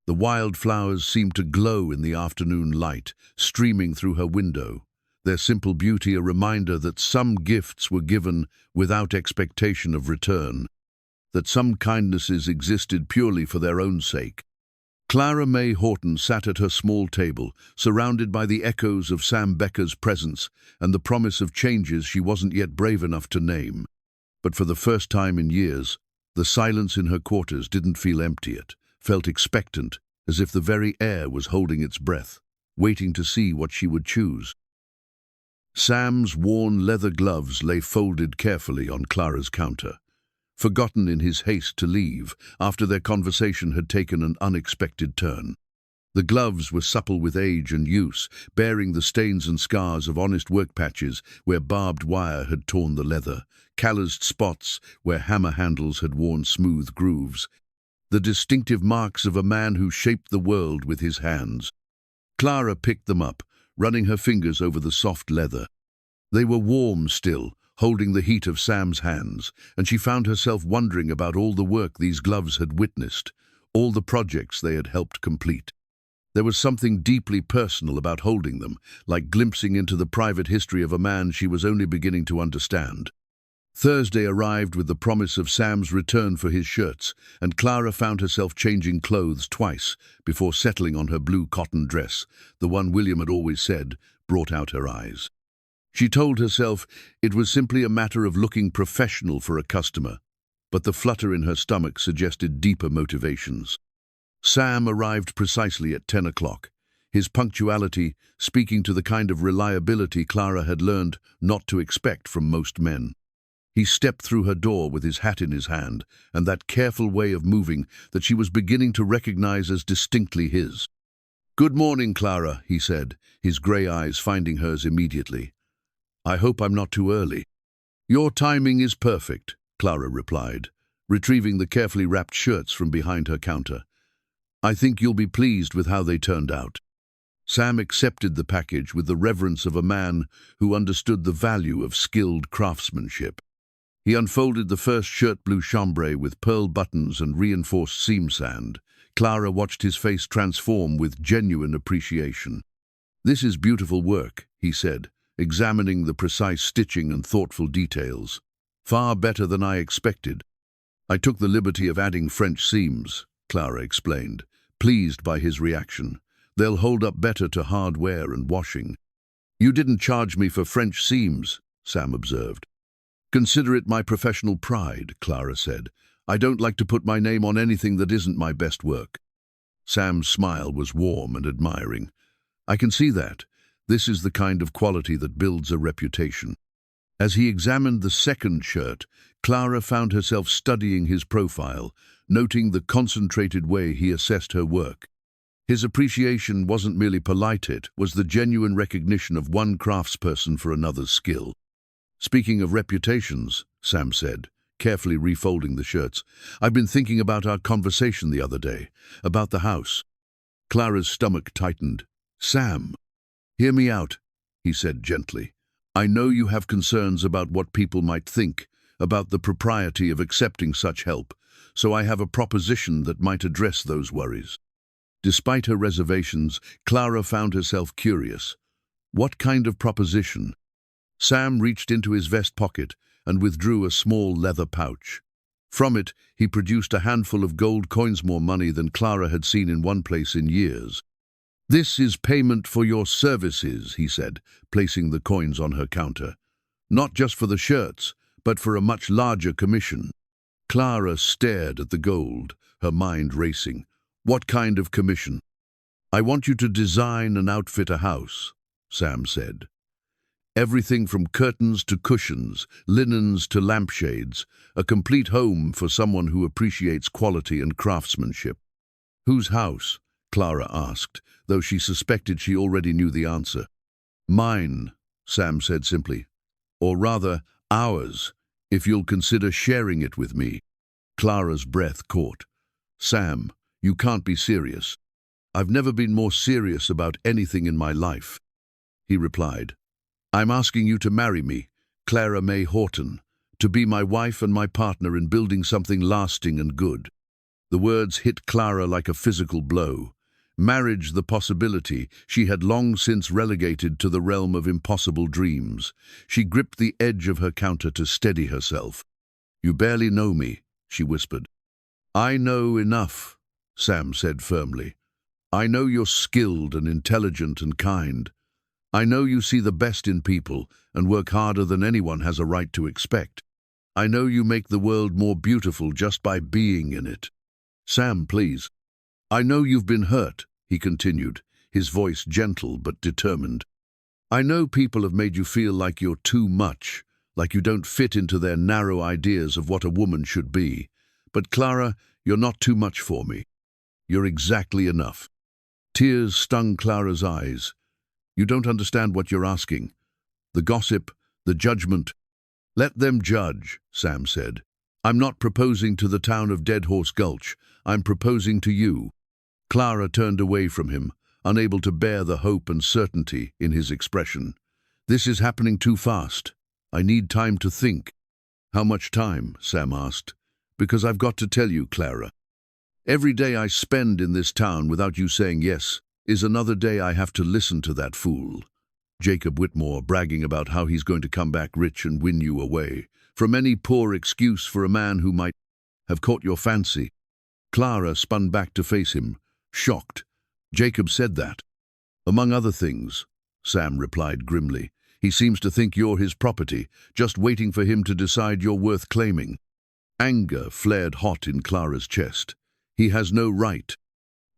The wildflowers seemed to glow in the afternoon light, streaming through her window, their simple beauty a reminder that some gifts were given without expectation of return, that some kindnesses existed purely for their own sake. Clara Mae Horton sat at her small table, surrounded by the echoes of Sam Becker's presence and the promise of changes she wasn't yet brave enough to name. But for the first time in years, the silence in her quarters didn't feel empty. It felt expectant, as if the very air was holding its breath, waiting to see what she would choose. Sam's worn leather gloves lay folded carefully on Clara's counter, forgotten in his haste to leave after their conversation had taken an unexpected turn. The gloves were supple with age and use, bearing the stains and scars of honest work patches where barbed wire had torn the leather, calloused spots where hammer handles had worn smooth grooves, the distinctive marks of a man who shaped the world with his hands. Clara picked them up, running her fingers over the soft leather. They were warm still, holding the heat of Sam's hands, and she found herself wondering about all the work these gloves had witnessed, all the projects they had helped complete. There was something deeply personal about holding them, like glimpsing into the private history of a man she was only beginning to understand. Thursday arrived with the promise of Sam's return for his shirts, and Clara found herself changing clothes twice before settling on her blue cotton dress, the one William had always said brought out her eyes. She told herself it was simply a matter of looking professional for a customer, but the flutter in her stomach suggested deeper motivations. Sam arrived precisely at 10 o'clock, his punctuality speaking to the kind of reliability Clara had learned not to expect from most men. He stepped through her door with his hat in his hand, and that careful way of moving that she was beginning to recognize as distinctly his. "Good morning, Clara," he said, his grey eyes finding hers immediately. "I hope I'm not too early." "Your timing is perfect," Clara replied, retrieving the carefully wrapped shirts from behind her counter. "I think you'll be pleased with how they turned out." Sam accepted the package with the reverence of a man who understood the value of skilled craftsmanship. He unfolded the first shirt blue chambray with pearl buttons and reinforced seam sand. Clara watched his face transform with genuine appreciation. "This is beautiful work," he said, examining the precise stitching and thoughtful details. "Far better than I expected." "I took the liberty of adding French seams," Clara explained, pleased by his reaction. "They'll hold up better to hard wear and washing." "You didn't charge me for French seams," Sam observed. "Consider it my professional pride," Clara said. "I don't like to put my name on anything that isn't my best work." Sam's smile was warm and admiring. "I can see that. This is the kind of quality that builds a reputation." As he examined the second shirt, Clara found herself studying his profile, noting the concentrated way he assessed her work. His appreciation wasn't merely polite, it was the genuine recognition of one craftsperson for another's skill. "Speaking of reputations," Sam said, carefully refolding the shirts, "I've been thinking about our conversation the other day, about the house." Clara's stomach tightened. "Sam, hear me out," he said gently. "I know you have concerns about what people might think, about the propriety of accepting such help, so I have a proposition that might address those worries." Despite her reservations, Clara found herself curious. What kind of proposition? Sam reached into his vest pocket and withdrew a small leather pouch. From it, he produced a handful of gold coins, more money than Clara had seen in one place in years. "This is payment for your services," he said, placing the coins on her counter. "Not just for the shirts, but for a much larger commission." Clara stared at the gold, her mind racing. "What kind of commission?" "I want you to design and outfit a house," Sam said. "Everything from curtains to cushions, linens to lampshades, a complete home for someone who appreciates quality and craftsmanship." "Whose house?" Clara asked, though she suspected she already knew the answer. "Mine," Sam said simply. "Or rather, ours, if you'll consider sharing it with me." Clara's breath caught. "Sam, you can't be serious." "I've never been more serious about anything in my life," he replied. "I'm asking you to marry me, Clara Mae Horton, to be my wife and my partner in building something lasting and good." The words hit Clara like a physical blow. Marriage, the possibility, she had long since relegated to the realm of impossible dreams. She gripped the edge of her counter to steady herself. "You barely know me," she whispered. "I know enough," Sam said firmly. "I know you're skilled and intelligent and kind. I know you see the best in people and work harder than anyone has a right to expect. I know you make the world more beautiful just by being in it." "Sam, please." "I know you've been hurt," he continued, his voice gentle but determined. "I know people have made you feel like you're too much, like you don't fit into their narrow ideas of what a woman should be. But Clara, you're not too much for me. You're exactly enough." Tears stung Clara's eyes. "You don't understand what you're asking. The gossip, the judgment." "Let them judge," Sam said. "I'm not proposing to the town of Dead Horse Gulch. I'm proposing to you." Clara turned away from him, unable to bear the hope and certainty in his expression. "This is happening too fast. I need time to think." "How much time?" Sam asked. "Because I've got to tell you, Clara. Every day I spend in this town without you saying yes is another day I have to listen to that fool, Jacob Whitmore, bragging about how he's going to come back rich and win you away, from any poor excuse for a man who might have caught your fancy." Clara spun back to face him, shocked. "Jacob said that?" "Among other things," Sam replied grimly. "He seems to think you're his property, just waiting for him to decide you're worth claiming." Anger flared hot in Clara's chest. "He has no right."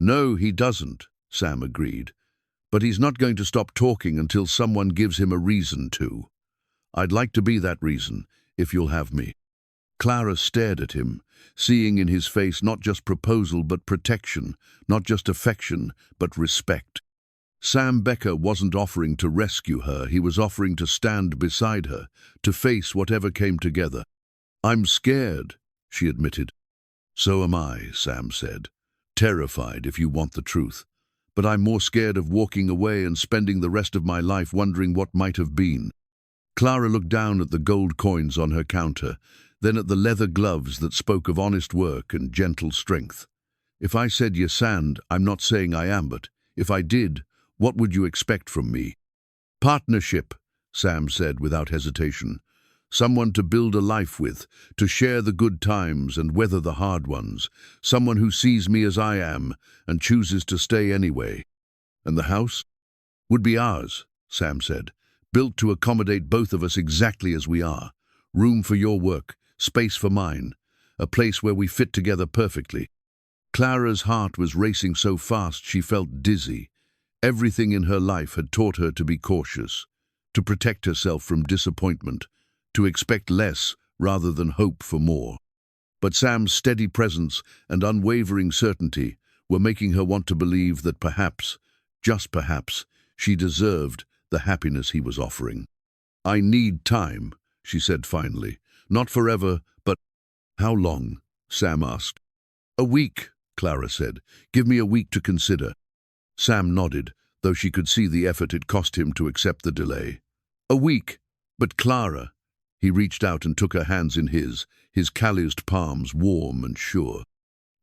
"No, he doesn't," Sam agreed. "But he's not going to stop talking until someone gives him a reason to. I'd like to be that reason, if you'll have me." Clara stared at him, seeing in his face not just proposal but protection, not just affection but respect. Sam Becker wasn't offering to rescue her, he was offering to stand beside her, to face whatever came together. "I'm scared," she admitted. "So am I," Sam said. "Terrified, if you want the truth. but I'm more scared of walking away and spending the rest of my life wondering what might have been." Clara looked down at the gold coins on her counter, then at the leather gloves that spoke of honest work and gentle strength. "If I said yes, and I'm not saying I am, but if I did, what would you expect from me?" "Partnership," Sam said without hesitation. "Someone to build a life with, to share the good times and weather the hard ones. Someone who sees me as I am and chooses to stay anyway." "And the house?" "Would be ours," Sam said. "Built to accommodate both of us exactly as we are. Room for your work, space for mine. A place where we fit together perfectly." Clara's heart was racing so fast she felt dizzy. Everything in her life had taught her to be cautious, to protect herself from disappointment, to expect less rather than hope for more. But Sam's steady presence and unwavering certainty were making her want to believe that perhaps, just perhaps, she deserved the happiness he was offering. "I need time," she said finally. "Not forever, but—" "How long?" Sam asked. "A week," Clara said. "Give me a week to consider." Sam nodded, though she could see the effort it cost him to accept the delay. "A week, but Clara—" He reached out and took her hands in his calloused palms warm and sure.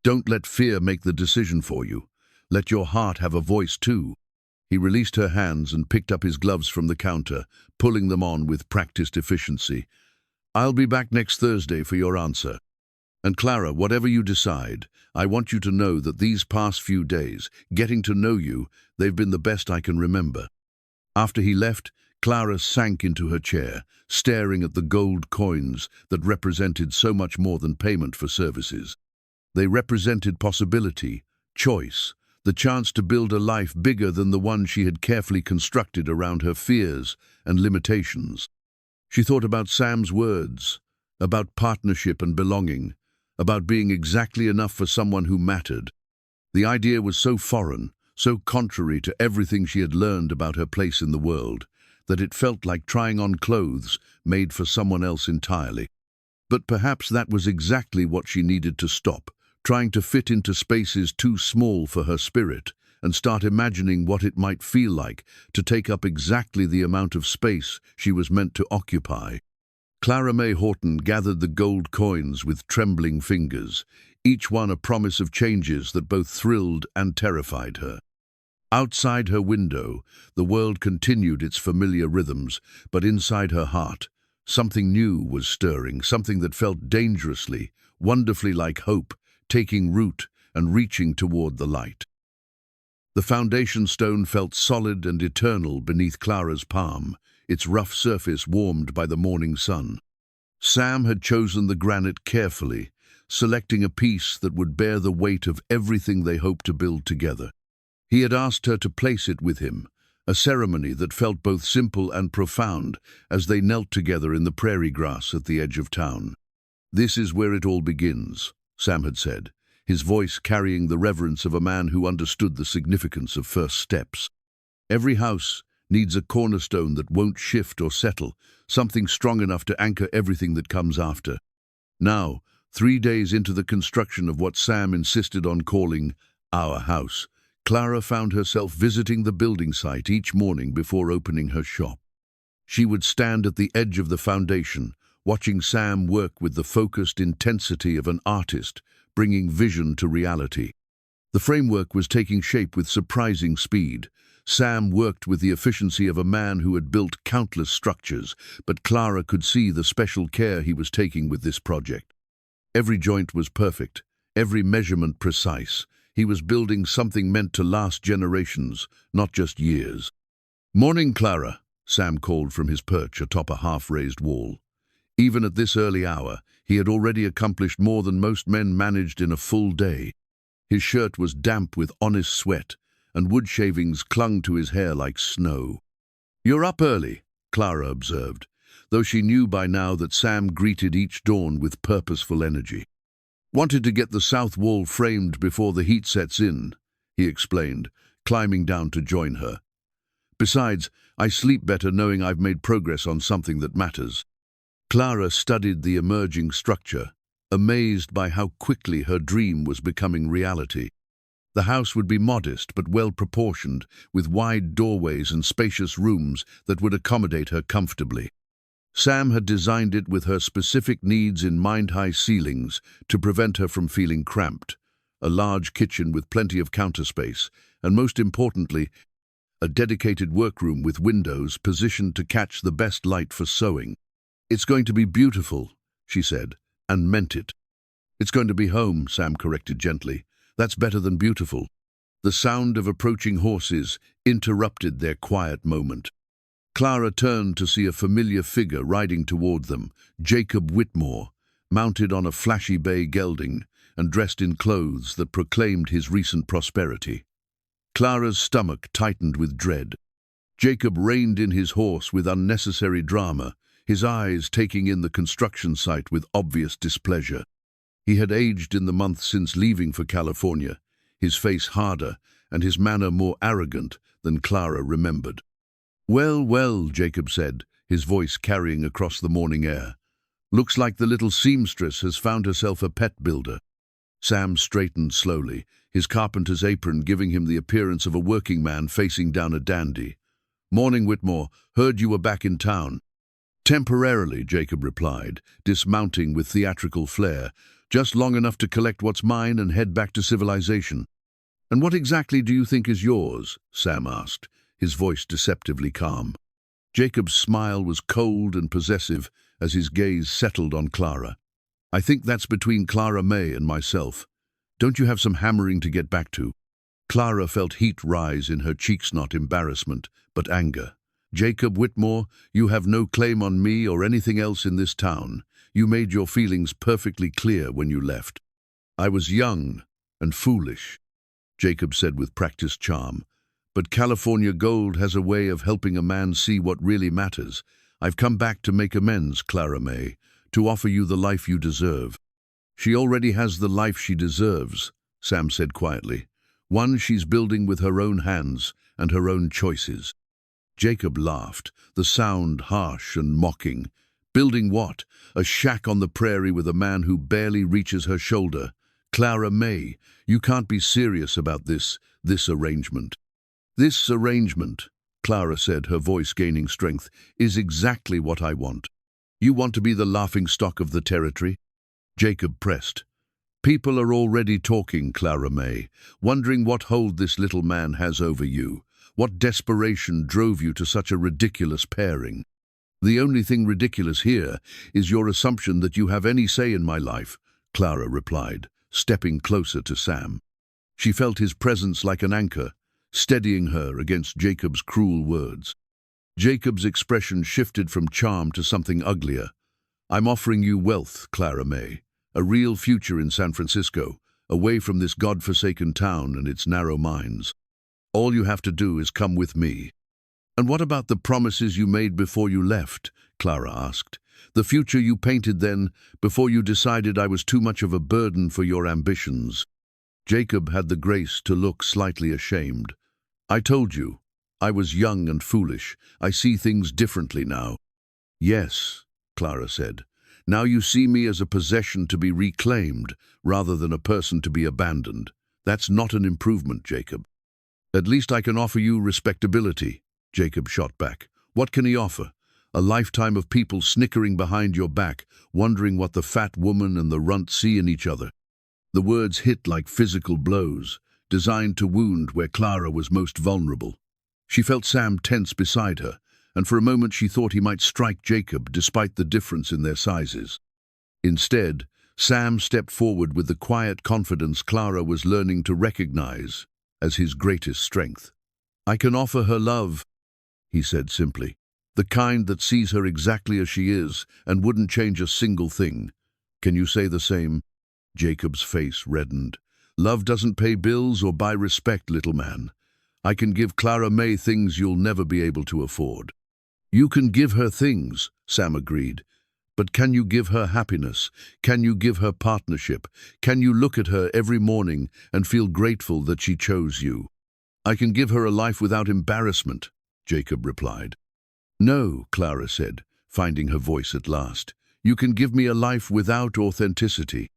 "Don't let fear make the decision for you. Let your heart have a voice too." He released her hands and picked up his gloves from the counter, pulling them on with practiced efficiency. "I'll be back next Thursday for your answer. And Clara, whatever you decide, I want you to know that these past few days, getting to know you, they've been the best I can remember." After he left, Clara sank into her chair, staring at the gold coins that represented so much more than payment for services. They represented possibility, choice, the chance to build a life bigger than the one she had carefully constructed around her fears and limitations. She thought about Sam's words, about partnership and belonging, about being exactly enough for someone who mattered. The idea was so foreign, so contrary to everything she had learned about her place in the world, that it felt like trying on clothes made for someone else entirely. But perhaps that was exactly what she needed to stop, trying to fit into spaces too small for her spirit, and start imagining what it might feel like to take up exactly the amount of space she was meant to occupy. Clara Mae Horton gathered the gold coins with trembling fingers, each one a promise of changes that both thrilled and terrified her. Outside her window, the world continued its familiar rhythms, but inside her heart, something new was stirring, something that felt dangerously, wonderfully like hope, taking root and reaching toward the light. The foundation stone felt solid and eternal beneath Clara's palm, its rough surface warmed by the morning sun. Sam had chosen the granite carefully, selecting a piece that would bear the weight of everything they hoped to build together. He had asked her to place it with him, a ceremony that felt both simple and profound as they knelt together in the prairie grass at the edge of town. "This is where it all begins," Sam had said, his voice carrying the reverence of a man who understood the significance of first steps. "Every house needs a cornerstone that won't shift or settle, something strong enough to anchor everything that comes after." Now, 3 days into the construction of what Sam insisted on calling our house, Clara found herself visiting the building site each morning before opening her shop. She would stand at the edge of the foundation, watching Sam work with the focused intensity of an artist, bringing vision to reality. The framework was taking shape with surprising speed. Sam worked with the efficiency of a man who had built countless structures, but Clara could see the special care he was taking with this project. Every joint was perfect, every measurement precise. He was building something meant to last generations, not just years. "Morning, Clara," Sam called from his perch atop a half-raised wall. Even at this early hour, he had already accomplished more than most men managed in a full day. His shirt was damp with honest sweat, and wood shavings clung to his hair like snow. "You're up early," Clara observed, though she knew by now that Sam greeted each dawn with purposeful energy. "Wanted to get the south wall framed before the heat sets in," he explained, climbing down to join her. "Besides, I sleep better knowing I've made progress on something that matters." Clara studied the emerging structure, amazed by how quickly her dream was becoming reality. The house would be modest but well-proportioned, with wide doorways and spacious rooms that would accommodate her comfortably. Sam had designed it with her specific needs in mind, high ceilings to prevent her from feeling cramped, a large kitchen with plenty of counter space, and most importantly, a dedicated workroom with windows positioned to catch the best light for sewing. "It's going to be beautiful," she said, and meant it. "It's going to be home," Sam corrected gently. "That's better than beautiful." The sound of approaching horses interrupted their quiet moment. Clara turned to see a familiar figure riding toward them, Jacob Whitmore, mounted on a flashy bay gelding and dressed in clothes that proclaimed his recent prosperity. Clara's stomach tightened with dread. Jacob reined in his horse with unnecessary drama, his eyes taking in the construction site with obvious displeasure. He had aged in the months since leaving for California, his face harder and his manner more arrogant than Clara remembered. "Well, well," Jacob said, his voice carrying across the morning air. "Looks like the little seamstress has found herself a pet builder." Sam straightened slowly, his carpenter's apron giving him the appearance of a working man facing down a dandy. "Morning, Whitmore. Heard you were back in town." "Temporarily," Jacob replied, dismounting with theatrical flair. "Just long enough to collect what's mine and head back to civilization." "And what exactly do you think is yours?" Sam asked, his voice deceptively calm. Jacob's smile was cold and possessive as his gaze settled on Clara. "I think that's between Clara Mae and myself. Don't you have some hammering to get back to?" Clara felt heat rise in her cheeks, not embarrassment, but anger. "Jacob Whitmore, you have no claim on me or anything else in this town. You made your feelings perfectly clear when you left." "I was young and foolish," Jacob said with practiced charm. "But California Gold has a way of helping a man see what really matters. I've come back to make amends, Clara Mae, to offer you the life you deserve." "She already has the life she deserves," Sam said quietly. "One she's building with her own hands and her own choices." Jacob laughed, the sound harsh and mocking. "Building what? A shack on the prairie with a man who barely reaches her shoulder. Clara Mae, you can't be serious about this arrangement." "This arrangement," Clara said, her voice gaining strength, "is exactly what I want. You want to be the laughingstock of the territory?" Jacob pressed. "People are already talking, Clara Mae, wondering what hold this little man has over you. What desperation drove you to such a ridiculous pairing?" "The only thing ridiculous here is your assumption that you have any say in my life," Clara replied, stepping closer to Sam. She felt his presence like an anchor, steadying her against Jacob's cruel words. Jacob's expression shifted from charm to something uglier. "I'm offering you wealth, Clara Mae, a real future in San Francisco, away from this god-forsaken town and its narrow minds. All you have to do is come with me." "And what about the promises you made before you left?" Clara asked. "The future you painted then, before you decided I was too much of a burden for your ambitions?" Jacob had the grace to look slightly ashamed. "I told you, I was young and foolish. I see things differently now." "Yes," Clara said. "Now you see me as a possession to be reclaimed, rather than a person to be abandoned. That's not an improvement, Jacob." "At least I can offer you respectability," Jacob shot back. "What can he offer? A lifetime of people snickering behind your back, wondering what the fat woman and the runt see in each other." The words hit like physical blows, designed to wound where Clara was most vulnerable. She felt Sam tense beside her, and for a moment she thought he might strike Jacob despite the difference in their sizes. Instead, Sam stepped forward with the quiet confidence Clara was learning to recognize as his greatest strength. "I can offer her love," he said simply, "the kind that sees her exactly as she is and wouldn't change a single thing. Can you say the same?" Jacob's face reddened. "Love doesn't pay bills or buy respect, little man. I can give Clara Mae things you'll never be able to afford." "You can give her things," Sam agreed. "But can you give her happiness? Can you give her partnership? Can you look at her every morning and feel grateful that she chose you?" "I can give her a life without embarrassment," Jacob replied. "No," Clara said, finding her voice at last. "You can give me a life without authenticity."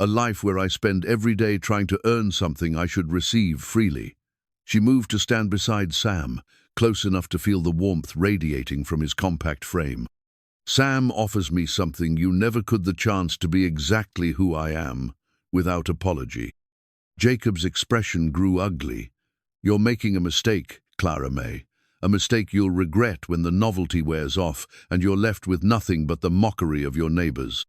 A life where I spend every day trying to earn something I should receive freely. She moved to stand beside Sam, close enough to feel the warmth radiating from his compact frame. Sam offers me something you never could, the chance to be exactly who I am, without apology. Jacob's expression grew ugly. You're making a mistake, Clara Mae. A mistake you'll regret when the novelty wears off and you're left with nothing but the mockery of your neighbors.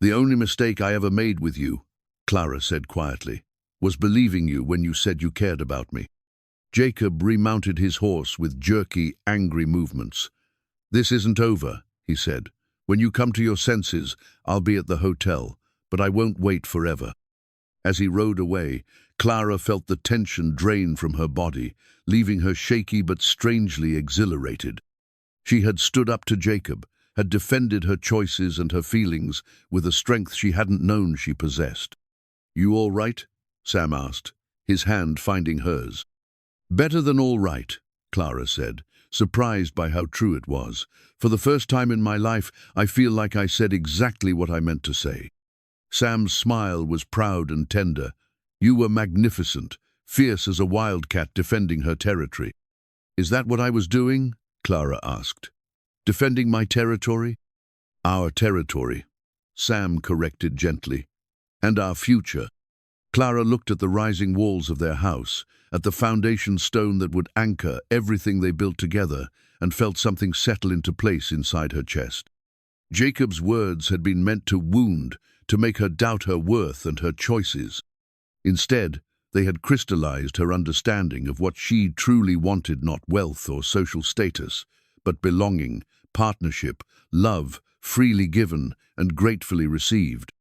The only mistake I ever made with you, Clara said quietly, was believing you when you said you cared about me. Jacob remounted his horse with jerky, angry movements. This isn't over, he said. When you come to your senses, I'll be at the hotel, but I won't wait forever. As he rode away, Clara felt the tension drain from her body, leaving her shaky but strangely exhilarated. She had stood up to Jacob, had defended her choices and her feelings with a strength she hadn't known she possessed. You all right? Sam asked, his hand finding hers. Better than all right, Clara said, surprised by how true it was. For the first time in my life, I feel like I said exactly what I meant to say. Sam's smile was proud and tender. You were magnificent, fierce as a wildcat defending her territory. Is that what I was doing? Clara asked. Defending my territory? Our territory, Sam corrected gently. And our future. Clara looked at the rising walls of their house, at the foundation stone that would anchor everything they built together, and felt something settle into place inside her chest. Jacob's words had been meant to wound, to make her doubt her worth and her choices. Instead, they had crystallized her understanding of what she truly wanted, not wealth or social status, but belonging, partnership, love, freely given and gratefully received.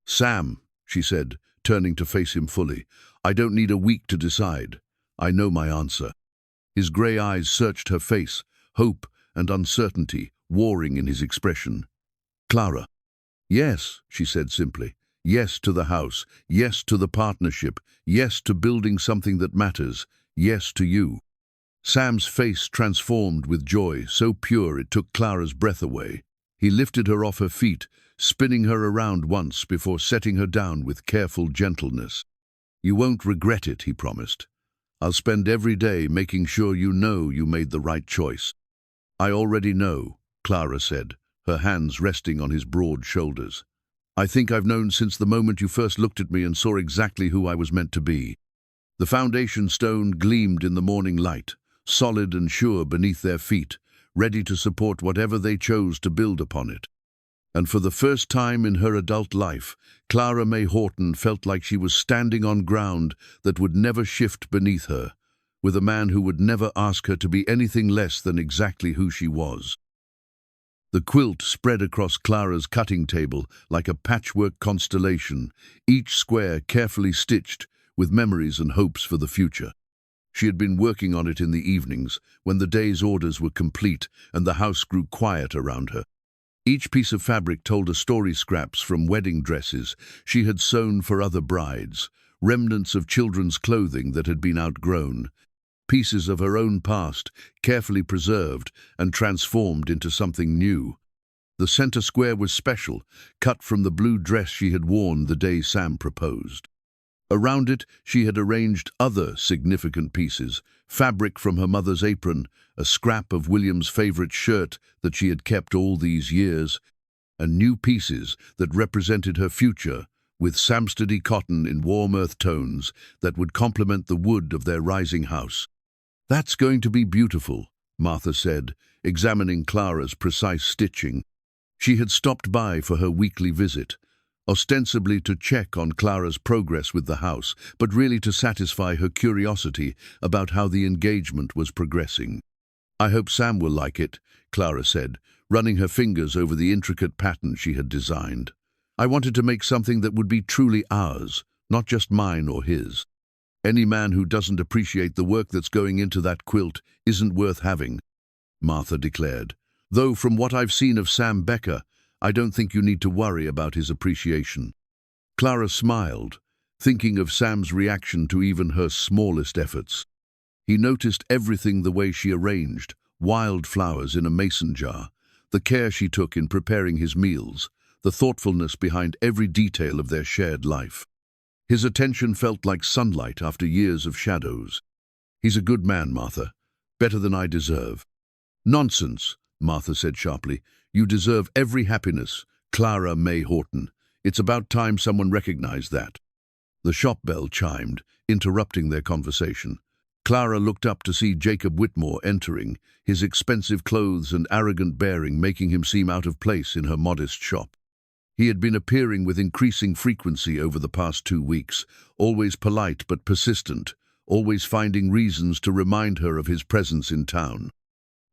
Sam, she said, turning to face him fully, I don't need a week to decide. I know my answer. His grey eyes searched her face, hope and uncertainty warring in his expression. Clara. Yes, she said simply. Yes to the house. Yes to the partnership. Yes to building something that matters. Yes to you. Sam's face transformed with joy, so pure it took Clara's breath away. He lifted her off her feet, spinning her around once before setting her down with careful gentleness. You won't regret it, he promised. I'll spend every day making sure you know you made the right choice. I already know, Clara said, her hands resting on his broad shoulders. I think I've known since the moment you first looked at me and saw exactly who I was meant to be. The foundation stone gleamed in the morning light, solid and sure beneath their feet, ready to support whatever they chose to build upon it. And for the first time in her adult life, Clara Mae Horton felt like she was standing on ground that would never shift beneath her, with a man who would never ask her to be anything less than exactly who she was. The quilt spread across Clara's cutting table like a patchwork constellation, each square carefully stitched with memories and hopes for the future. She had been working on it in the evenings, when the day's orders were complete and the house grew quiet around her. Each piece of fabric told a story, scraps from wedding dresses she had sewn for other brides, remnants of children's clothing that had been outgrown, pieces of her own past carefully preserved and transformed into something new. The center square was special, cut from the blue dress she had worn the day Sam proposed. Around it, she had arranged other significant pieces, fabric from her mother's apron, a scrap of William's favorite shirt that she had kept all these years, and new pieces that represented her future, with Samstedy cotton in warm earth tones that would complement the wood of their rising house. That's going to be beautiful, Martha said, examining Clara's precise stitching. She had stopped by for her weekly visit, ostensibly to check on Clara's progress with the house, but really to satisfy her curiosity about how the engagement was progressing. I hope Sam will like it, Clara said, running her fingers over the intricate pattern she had designed. I wanted to make something that would be truly ours, not just mine or his. Any man who doesn't appreciate the work that's going into that quilt isn't worth having, Martha declared. Though from what I've seen of Sam Becker, I don't think you need to worry about his appreciation. Clara smiled, thinking of Sam's reaction to even her smallest efforts. He noticed everything the way she arranged, wildflowers in a mason jar, the care she took in preparing his meals, the thoughtfulness behind every detail of their shared life. His attention felt like sunlight after years of shadows. "He's a good man, Martha. Better than I deserve." "Nonsense," Martha said sharply. "You deserve every happiness, Clara Mae Horton. It's about time someone recognized that." The shop bell chimed, interrupting their conversation. Clara looked up to see Jacob Whitmore entering, his expensive clothes and arrogant bearing making him seem out of place in her modest shop. He had been appearing with increasing frequency over the past 2 weeks, always polite but persistent, always finding reasons to remind her of his presence in town.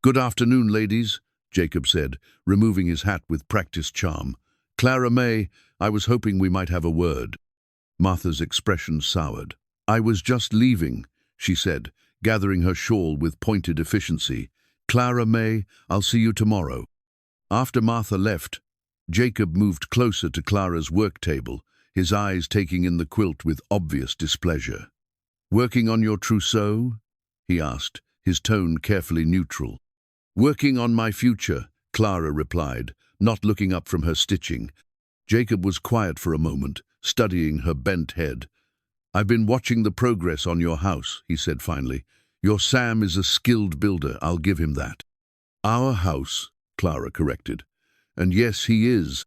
"Good afternoon, ladies," Jacob said, removing his hat with practiced charm. "Clara Mae, I was hoping we might have a word." Martha's expression soured. "I was just leaving," she said, gathering her shawl with pointed efficiency. "Clara Mae, I'll see you tomorrow." After Martha left, Jacob moved closer to Clara's work table, his eyes taking in the quilt with obvious displeasure. "Working on your trousseau?" he asked, his tone carefully neutral. "Working on my future," Clara replied, not looking up from her stitching. Jacob was quiet for a moment, studying her bent head. "I've been watching the progress on your house," he said finally. "Your Sam is a skilled builder, I'll give him that." "Our house," Clara corrected. "And yes, he is."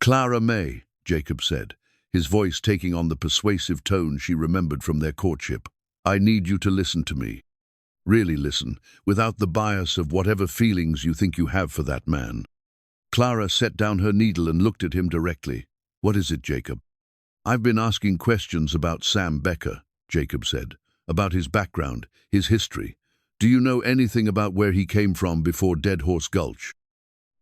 "Clara Mae," Jacob said, his voice taking on the persuasive tone she remembered from their courtship. "I need you to listen to me. Really listen, without the bias of whatever feelings you think you have for that man." Clara set down her needle and looked at him directly. "What is it, Jacob?" "I've been asking questions about Sam Becker," Jacob said, "about his background, his history. Do you know anything about where he came from before Dead Horse Gulch?"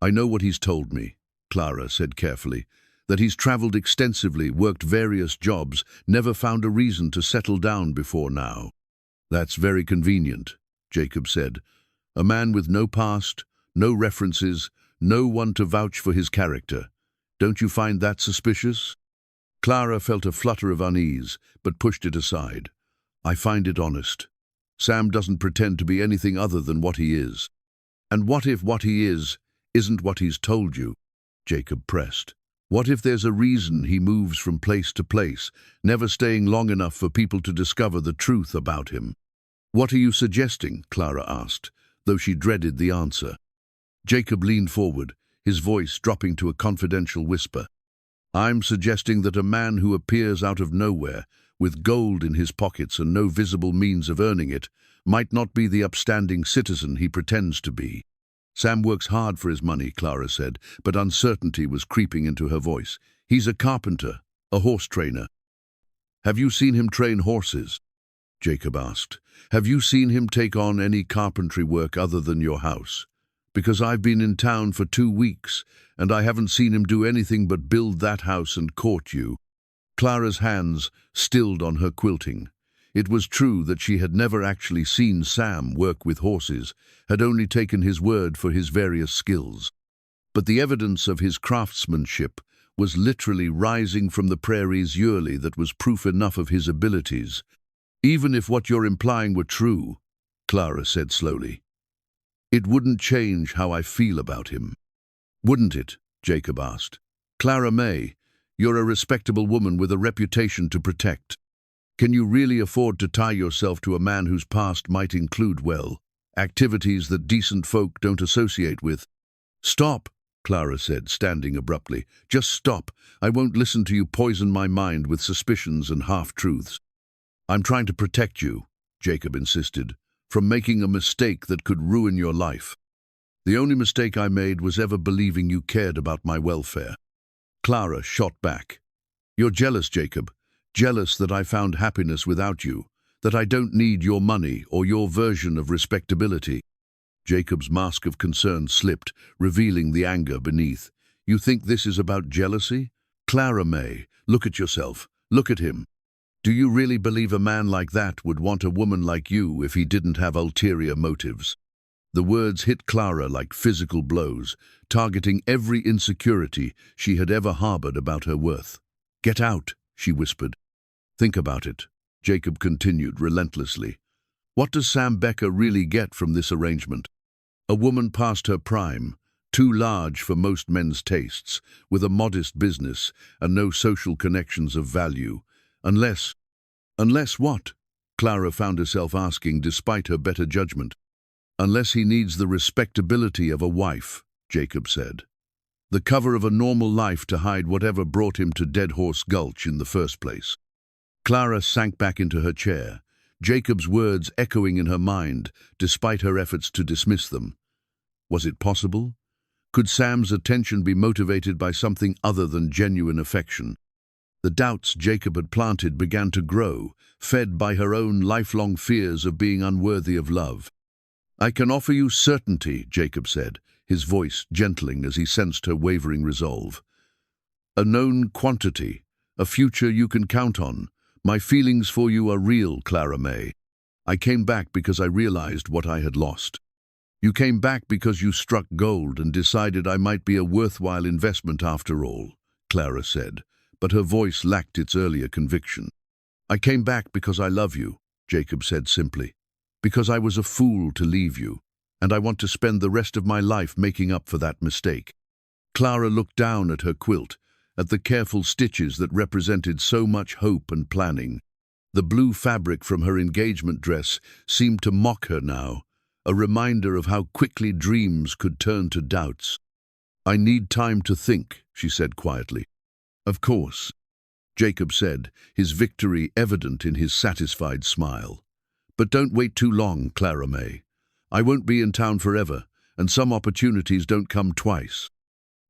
"I know what he's told me," Clara said carefully, "that he's traveled extensively, worked various jobs, never found a reason to settle down before now." "That's very convenient," Jacob said. "A man with no past, no references, no one to vouch for his character. Don't you find that suspicious?" Clara felt a flutter of unease, but pushed it aside. "I find it honest. Sam doesn't pretend to be anything other than what he is." "And what if what he is isn't what he's told you?" Jacob pressed. "What if there's a reason he moves from place to place, never staying long enough for people to discover the truth about him?" "What are you suggesting?" Clara asked, though she dreaded the answer. Jacob leaned forward, his voice dropping to a confidential whisper. "I'm suggesting that a man who appears out of nowhere, with gold in his pockets and no visible means of earning it, might not be the upstanding citizen he pretends to be." "Sam works hard for his money," Clara said, but uncertainty was creeping into her voice. "He's a carpenter, a horse trainer." "Have you seen him train horses?" Jacob asked. "Have you seen him take on any carpentry work other than your house? Because I've been in town for 2 weeks, and I haven't seen him do anything but build that house and court you." Clara's hands stilled on her quilting. It was true that she had never actually seen Sam work with horses, had only taken his word for his various skills. But the evidence of his craftsmanship was literally rising from the prairies yearly that was proof enough of his abilities. "Even if what you're implying were true," Clara said slowly, "it wouldn't change how I feel about him." "Wouldn't it?" Jacob asked. "Clara Mae, you're a respectable woman with a reputation to protect. Can you really afford to tie yourself to a man whose past might include, well, activities that decent folk don't associate with?" "Stop," Clara said, standing abruptly. "Just stop. I won't listen to you poison my mind with suspicions and half-truths." "I'm trying to protect you," Jacob insisted, "from making a mistake that could ruin your life. The only mistake I made was ever believing you cared about my welfare." Clara shot back. "You're jealous, Jacob. Jealous that I found happiness without you, that I don't need your money or your version of respectability." Jacob's mask of concern slipped, revealing the anger beneath. "You think this is about jealousy? Clara Mae, look at yourself. Look at him. Do you really believe a man like that would want a woman like you if he didn't have ulterior motives?" The words hit Clara like physical blows, targeting every insecurity she had ever harbored about her worth. "Get out," she whispered. "Think about it," Jacob continued relentlessly. "What does Sam Becker really get from this arrangement? A woman past her prime, too large for most men's tastes, with a modest business and no social connections of value. Unless what? Clara found herself asking despite her better judgment. Unless he needs the respectability of a wife, Jacob said. The cover of a normal life to hide whatever brought him to Dead Horse Gulch in the first place. Clara sank back into her chair, Jacob's words echoing in her mind, despite her efforts to dismiss them. Was it possible? Could Sam's attention be motivated by something other than genuine affection? The doubts Jacob had planted began to grow, fed by her own lifelong fears of being unworthy of love. "I can offer you certainty," Jacob said, his voice gentling as he sensed her wavering resolve. "A known quantity, a future you can count on. My feelings for you are real, Clara Mae. I came back because I realized what I had lost. You came back because you struck gold and decided I might be a worthwhile investment after all," Clara said, but her voice lacked its earlier conviction. "I came back because I love you," Jacob said simply, "because I was a fool to leave you, and I want to spend the rest of my life making up for that mistake." Clara looked down at her quilt, at the careful stitches that represented so much hope and planning. The blue fabric from her engagement dress seemed to mock her now, a reminder of how quickly dreams could turn to doubts. "I need time to think," she said quietly. "Of course," Jacob said, his victory evident in his satisfied smile. "But don't wait too long, Clara Mae. I won't be in town forever, and some opportunities don't come twice."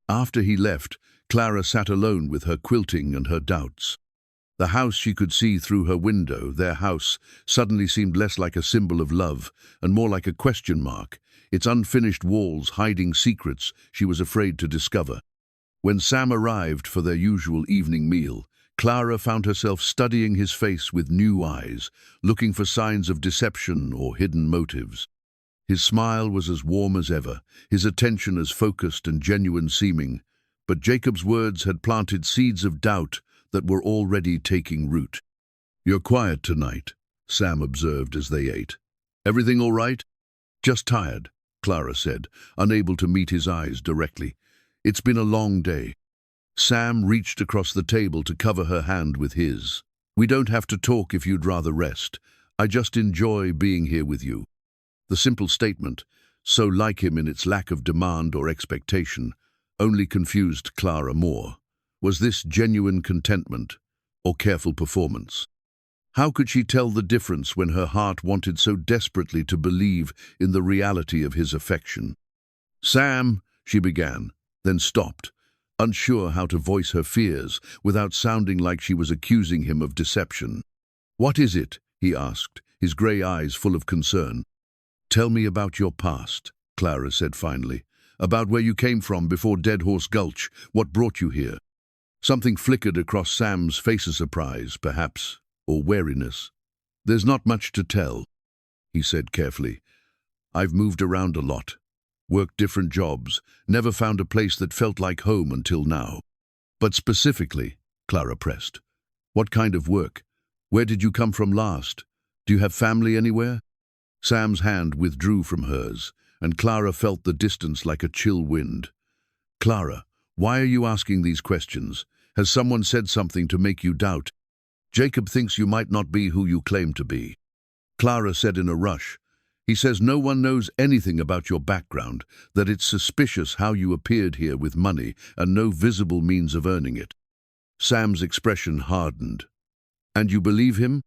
After he left, Clara sat alone with her quilting and her doubts. The house she could see through her window, their house, suddenly seemed less like a symbol of love and more like a question mark, its unfinished walls hiding secrets she was afraid to discover. When Sam arrived for their usual evening meal, Clara found herself studying his face with new eyes, looking for signs of deception or hidden motives. His smile was as warm as ever, his attention as focused and genuine seeming, but Jacob's words had planted seeds of doubt that were already taking root. "You're quiet tonight," Sam observed as they ate. "Everything all right?" "Just tired," Clara said, unable to meet his eyes directly. "It's been a long day." Sam reached across the table to cover her hand with his. "We don't have to talk if you'd rather rest. I just enjoy being here with you." The simple statement, so like him in its lack of demand or expectation, only confused Clara more. Was this genuine contentment or careful performance? How could she tell the difference when her heart wanted so desperately to believe in the reality of his affection? "Sam," she began, then stopped, unsure how to voice her fears without sounding like she was accusing him of deception. "What is it?" he asked, his grey eyes full of concern. "Tell me about your past," Clara said finally. "About where you came from before Dead Horse Gulch, what brought you here." Something flickered across Sam's face of surprise, perhaps, or wariness. "There's not much to tell," he said carefully. "I've moved around a lot, worked different jobs, never found a place that felt like home until now." "But specifically," Clara pressed, "what kind of work? Where did you come from last? Do you have family anywhere?" Sam's hand withdrew from hers, and Clara felt the distance like a chill wind. "Clara, why are you asking these questions? Has someone said something to make you doubt? Jacob thinks you might not be who you claim to be." Clara said in a rush, "He says no one knows anything about your background, that it's suspicious how you appeared here with money and no visible means of earning it." Sam's expression hardened. "And you believe him?"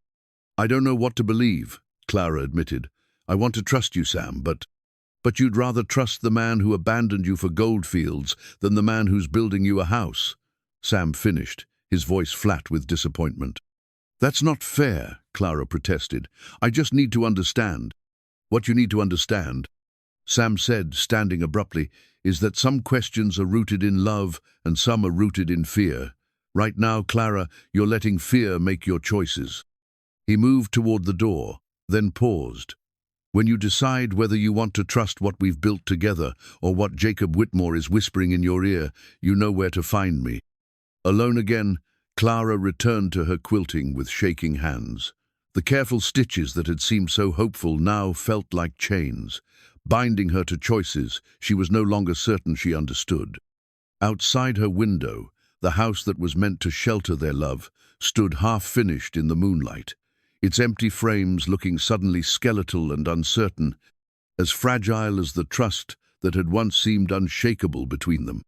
"I don't know what to believe," Clara admitted. "I want to trust you, Sam, but you'd rather trust the man who abandoned you for gold fields than the man who's building you a house," Sam finished, his voice flat with disappointment. "That's not fair," Clara protested. "I just need to understand." "What you need to understand," Sam said, standing abruptly, "is that some questions are rooted in love and some are rooted in fear. Right now, Clara, you're letting fear make your choices." He moved toward the door, then paused. "When you decide whether you want to trust what we've built together or what Jacob Whitmore is whispering in your ear, you know where to find me." Alone again, Clara returned to her quilting with shaking hands. The careful stitches that had seemed so hopeful now felt like chains. binding her to choices she was no longer certain she understood. Outside her window, the house that was meant to shelter their love stood half-finished in the moonlight, its empty frames looking suddenly skeletal and uncertain, as fragile as the trust that had once seemed unshakable between them.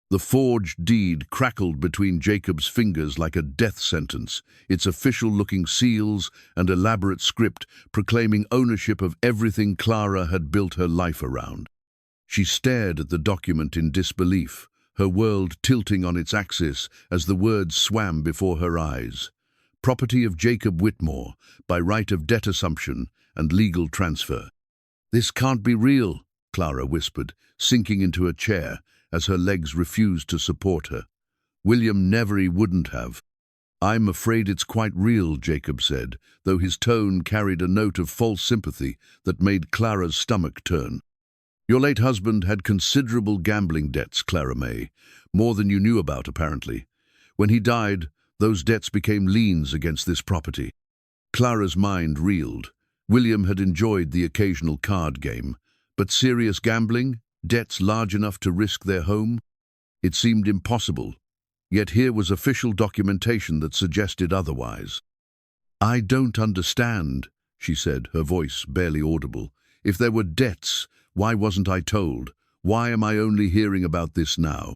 The forged deed crackled between Jacob's fingers like a death sentence, its official-looking seals and elaborate script proclaiming ownership of everything Clara had built her life around. She stared at the document in disbelief, her world tilting on its axis as the words swam before her eyes. Property of Jacob Whitmore, by right of debt assumption and legal transfer. "This can't be real," Clara whispered, sinking into a chair as her legs refused to support her. "William never, he wouldn't have." "I'm afraid it's quite real," Jacob said, though his tone carried a note of false sympathy that made Clara's stomach turn. "Your late husband had considerable gambling debts, Clara Mae, more than you knew about, apparently. When he died, those debts became liens against this property." Clara's mind reeled. William had enjoyed the occasional card game, but serious gambling? Debts large enough to risk their home? It seemed impossible, yet here was official documentation that suggested otherwise. "I don't understand," she said, her voice barely audible. "If there were debts, why wasn't I told? Why am I only hearing about this now?"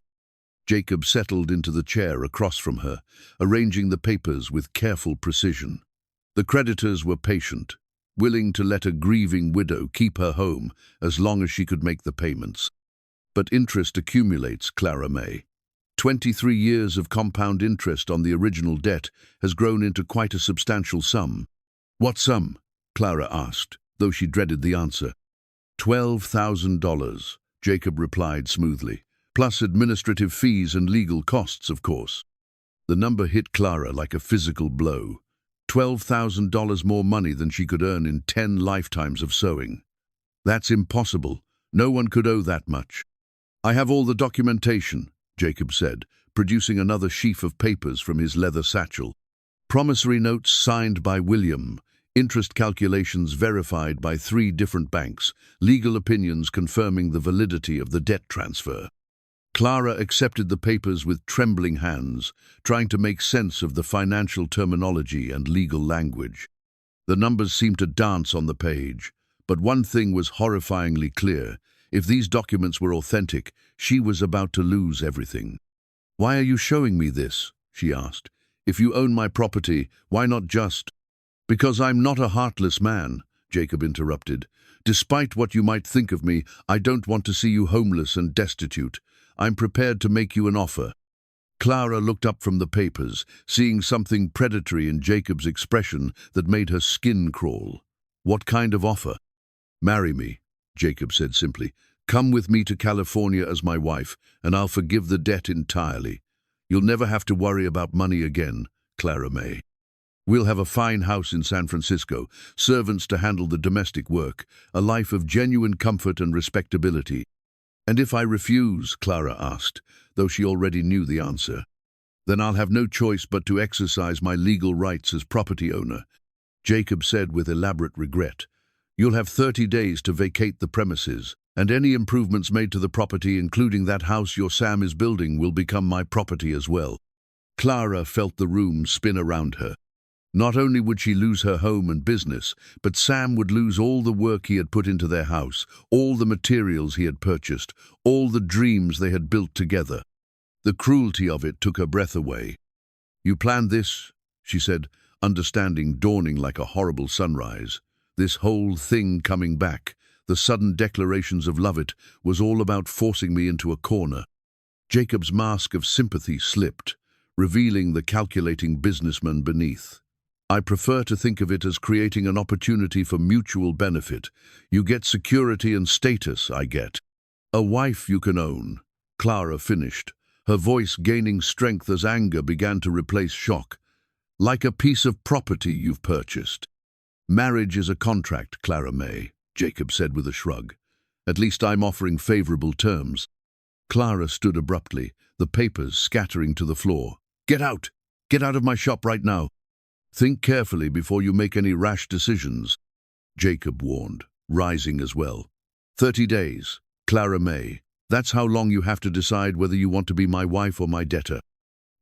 Jacob settled into the chair across from her, arranging the papers with careful precision. The creditors were patient, willing to let a grieving widow keep her home as long as she could make the payments. But interest accumulates, Clara Mae. 23 years of compound interest on the original debt has grown into quite a substantial sum. "What sum?" Clara asked, though she dreaded the answer. $12,000, Jacob replied smoothly, plus administrative fees and legal costs, of course. The number hit Clara like a physical blow. $12,000 more money than she could earn in 10 lifetimes of sewing. "That's impossible. No one could owe that much." "I have all the documentation," Jacob said, producing another sheaf of papers from his leather satchel. Promissory notes signed by William, interest calculations verified by 3 different banks, legal opinions confirming the validity of the debt transfer. Clara accepted the papers with trembling hands, trying to make sense of the financial terminology and legal language. The numbers seemed to dance on the page, but one thing was horrifyingly clear. If these documents were authentic, she was about to lose everything. "Why are you showing me this?" she asked. "If you own my property, why not just—" "Because I'm not a heartless man," Jacob interrupted. "Despite what you might think of me, I don't want to see you homeless and destitute. I'm prepared to make you an offer." Clara looked up from the papers, seeing something predatory in Jacob's expression that made her skin crawl. "What kind of offer?" "Marry me," Jacob said simply. "Come with me to California as my wife, and I'll forgive the debt entirely. You'll never have to worry about money again, Clara Mae. We'll have a fine house in San Francisco, servants to handle the domestic work, a life of genuine comfort and respectability." "And if I refuse?" Clara asked, though she already knew the answer. "Then I'll have no choice but to exercise my legal rights as property owner," Jacob said with elaborate regret. "You'll have 30 days to vacate the premises, and any improvements made to the property, including that house your Sam is building, will become my property as well." Clara felt the room spin around her. Not only would she lose her home and business, but Sam would lose all the work he had put into their house, all the materials he had purchased, all the dreams they had built together. The cruelty of it took her breath away. "You planned this?" she said, understanding dawning like a horrible sunrise. "This whole thing coming back, the sudden declarations of love, it was all about forcing me into a corner." Jacob's mask of sympathy slipped, revealing the calculating businessman beneath. "I prefer to think of it as creating an opportunity for mutual benefit. You get security and status, I get a wife you can own," Clara finished, her voice gaining strength as anger began to replace shock. "Like a piece of property you've purchased." "Marriage is a contract, Clara Mae," Jacob said with a shrug. "At least I'm offering favorable terms." Clara stood abruptly, the papers scattering to the floor. "Get out! Get out of my shop right now!" "Think carefully before you make any rash decisions," Jacob warned, rising as well. 30 days. Clara Mae. That's how long you have to decide whether you want to be my wife or my debtor.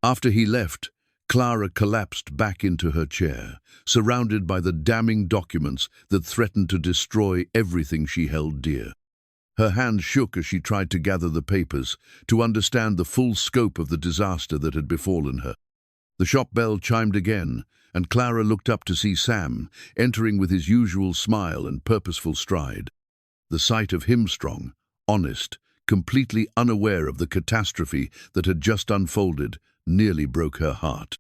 After he left, Clara collapsed back into her chair, surrounded by the damning documents that threatened to destroy everything she held dear. Her hand shook as she tried to gather the papers, to understand the full scope of the disaster that had befallen her. The shop bell chimed again, and Clara looked up to see Sam, entering with his usual smile and purposeful stride. The sight of him strong, honest, completely unaware of the catastrophe that had just unfolded, nearly broke her heart.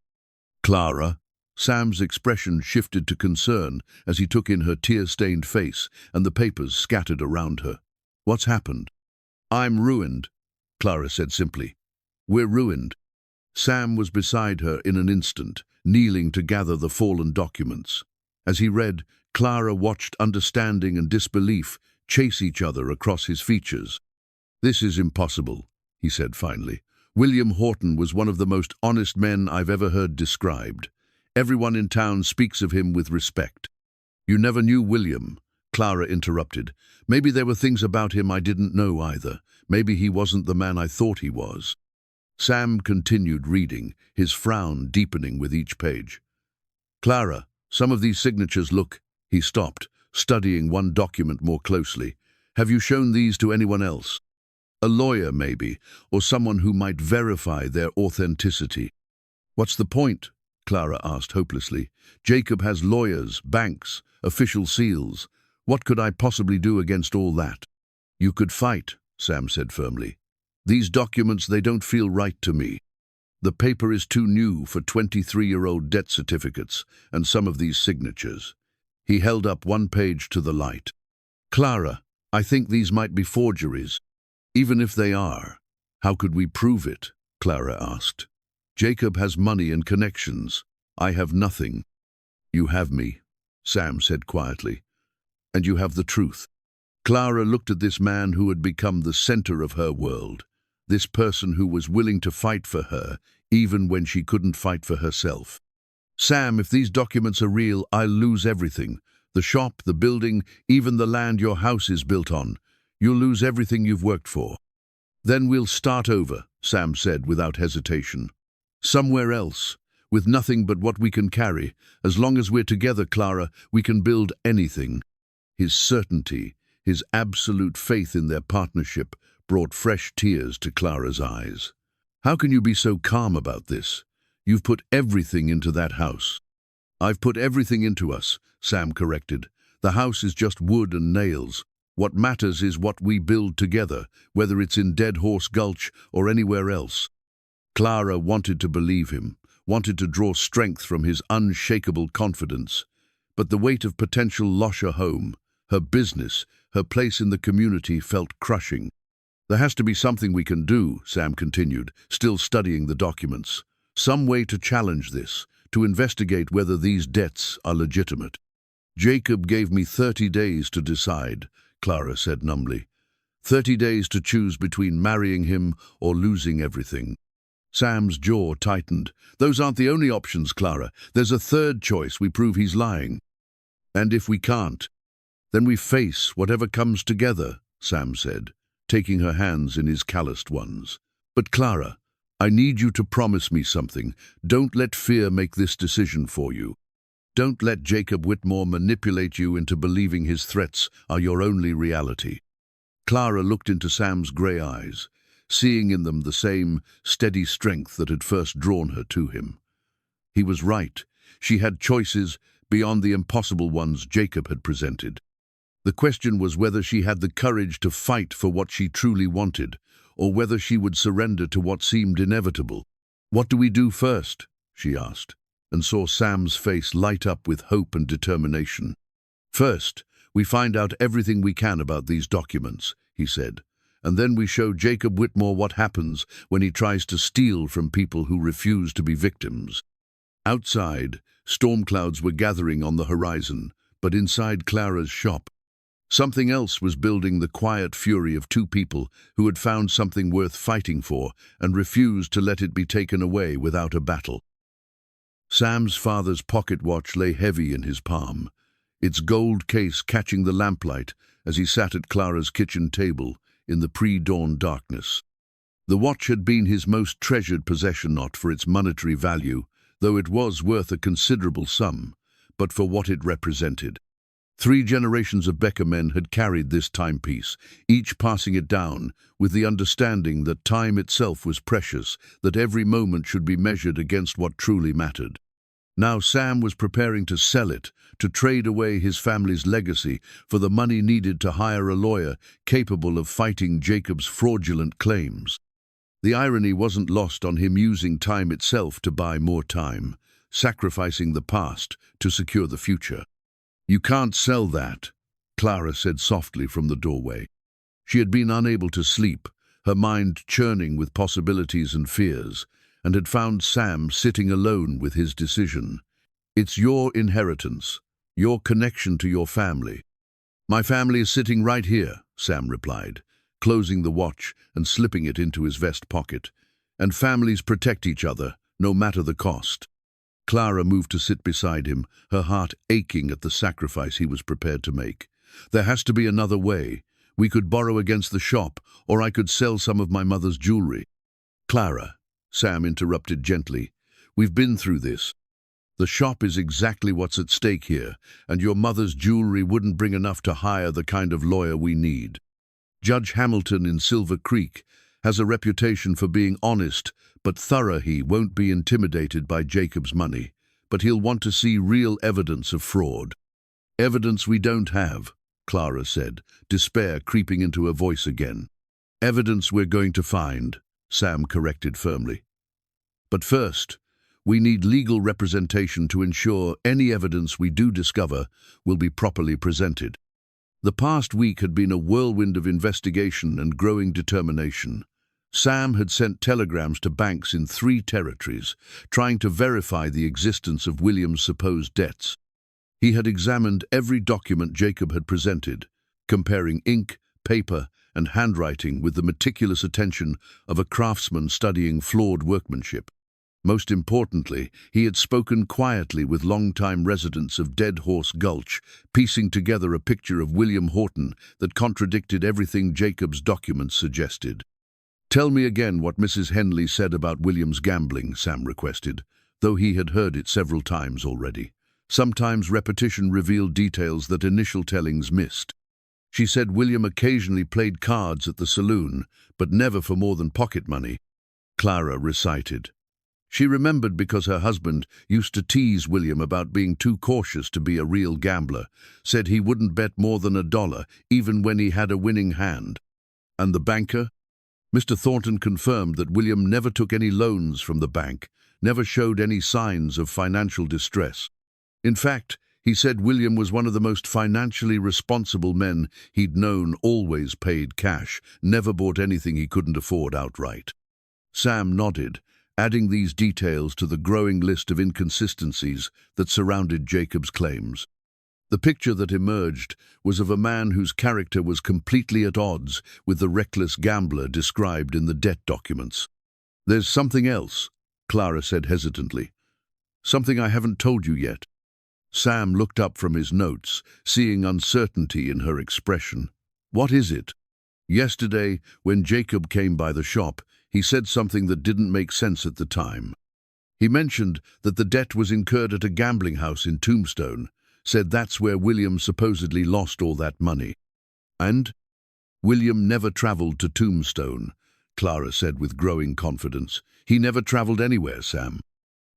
Clara? Sam's expression shifted to concern as he took in her tear-stained face and the papers scattered around her. What's happened? I'm ruined, Clara said simply. We're ruined. Sam was beside her in an instant, kneeling to gather the fallen documents. As he read, Clara watched understanding and disbelief chase each other across his features. This is impossible, he said finally. William Horton was one of the most honest men I've ever heard described. Everyone in town speaks of him with respect. You never knew William, Clara interrupted. Maybe there were things about him I didn't know either. Maybe he wasn't the man I thought he was. Sam continued reading, his frown deepening with each page. Clara, some of these signatures look... He stopped, studying one document more closely. Have you shown these to anyone else? A lawyer, maybe, or someone who might verify their authenticity. What's the point? Clara asked hopelessly. Jacob has lawyers, banks, official seals. What could I possibly do against all that? You could fight, Sam said firmly. These documents, they don't feel right to me. The paper is too new for 23-year-old debt certificates and some of these signatures. He held up one page to the light. Clara, I think these might be forgeries. Even if they are, how could we prove it? Clara asked. Jacob has money and connections. I have nothing. You have me, Sam said quietly. And you have the truth. Clara looked at this man who had become the center of her world. This person who was willing to fight for her, even when she couldn't fight for herself. Sam, if these documents are real, I'll lose everything. The shop, the building, even the land your house is built on. You'll lose everything you've worked for. Then we'll start over, Sam said without hesitation. Somewhere else, with nothing but what we can carry. As long as we're together, Clara, we can build anything. His certainty, his absolute faith in their partnership, brought fresh tears to Clara's eyes. How can you be so calm about this? You've put everything into that house. I've put everything into us, Sam corrected. The house is just wood and nails. What matters is what we build together, whether it's in Dead Horse Gulch or anywhere else. Clara wanted to believe him, wanted to draw strength from his unshakable confidence. But the weight of potential loss, her home, her business, her place in the community felt crushing. There has to be something we can do, Sam continued, still studying the documents. Some way to challenge this, to investigate whether these debts are legitimate. Jacob gave me 30 days to decide, Clara said numbly. 30 days to choose between marrying him or losing everything. Sam's jaw tightened. Those aren't the only options, Clara. There's a third choice. We prove he's lying. And if we can't, then we face whatever comes together, Sam said, taking her hands in his calloused ones. But Clara, I need you to promise me something. Don't let fear make this decision for you. Don't let Jacob Whitmore manipulate you into believing his threats are your only reality. Clara looked into Sam's grey eyes, seeing in them the same steady strength that had first drawn her to him. He was right. She had choices beyond the impossible ones Jacob had presented. The question was whether she had the courage to fight for what she truly wanted, or whether she would surrender to what seemed inevitable. What do we do first? She asked, and saw Sam's face light up with hope and determination. First, we find out everything we can about these documents, he said, and then we show Jacob Whitmore what happens when he tries to steal from people who refuse to be victims. Outside, storm clouds were gathering on the horizon, but inside Clara's shop, something else was building, the quiet fury of two people who had found something worth fighting for and refused to let it be taken away without a battle. Sam's father's pocket watch lay heavy in his palm. its gold case catching the lamplight as he sat at Clara's kitchen table in the pre-dawn darkness. The watch had been his most treasured possession, not for its monetary value, though it was worth a considerable sum, but for what it represented. 3 generations of Becker men had carried this timepiece, each passing it down, with the understanding that time itself was precious, that every moment should be measured against what truly mattered. Now Sam was preparing to sell it, to trade away his family's legacy for the money needed to hire a lawyer capable of fighting Jacob's fraudulent claims. The irony wasn't lost on him using time itself to buy more time, sacrificing the past to secure the future. "You can't sell that," Clara said softly from the doorway. She had been unable to sleep, her mind churning with possibilities and fears, and had found Sam sitting alone with his decision. "It's your inheritance, your connection to your family." "My family is sitting right here," Sam replied, closing the watch and slipping it into his vest pocket. "And families protect each other, no matter the cost." Clara moved to sit beside him, her heart aching at the sacrifice he was prepared to make. "There has to be another way. We could borrow against the shop, or I could sell some of my mother's jewelry." "Clara," Sam interrupted gently, "we've been through this. The shop is exactly what's at stake here, and your mother's jewelry wouldn't bring enough to hire the kind of lawyer we need. Judge Hamilton in Silver Creek has a reputation for being honest, but thorough. He won't be intimidated by Jacob's money, but he'll want to see real evidence of fraud." "Evidence we don't have," Clara said, despair creeping into her voice again. "Evidence we're going to find," Sam corrected firmly. "But first, we need legal representation to ensure any evidence we do discover will be properly presented." The past week had been a whirlwind of investigation and growing determination. Sam had sent telegrams to banks in 3 territories, trying to verify the existence of William's supposed debts. He had examined every document Jacob had presented, comparing ink, paper, and handwriting with the meticulous attention of a craftsman studying flawed workmanship. Most importantly, he had spoken quietly with long-time residents of Dead Horse Gulch, piecing together a picture of William Horton that contradicted everything Jacob's documents suggested. "Tell me again what Mrs. Henley said about William's gambling," Sam requested, though he had heard it several times already. Sometimes repetition revealed details that initial tellings missed. "She said William occasionally played cards at the saloon, but never for more than pocket money," Clara recited. She remembered because her husband used to tease William about being too cautious to be a real gambler, said he wouldn't bet more than $1, even when he had a winning hand. "And the banker?" Mr. Thornton confirmed that William never took any loans from the bank, never showed any signs of financial distress. In fact, he said William was one of the most financially responsible men he'd known, always paid cash, never bought anything he couldn't afford outright. Sam nodded, adding these details to the growing list of inconsistencies that surrounded Jacob's claims. The picture that emerged was of a man whose character was completely at odds with the reckless gambler described in the debt documents. "There's something else," Clara said hesitantly. "Something I haven't told you yet." Sam looked up from his notes, seeing uncertainty in her expression. "What is it?" "Yesterday, when Jacob came by the shop, he said something that didn't make sense at the time. He mentioned that the debt was incurred at a gambling house in Tombstone, said that's where William supposedly lost all that money." "And?" "William never traveled to Tombstone," Clara said with growing confidence. "He never traveled anywhere, Sam.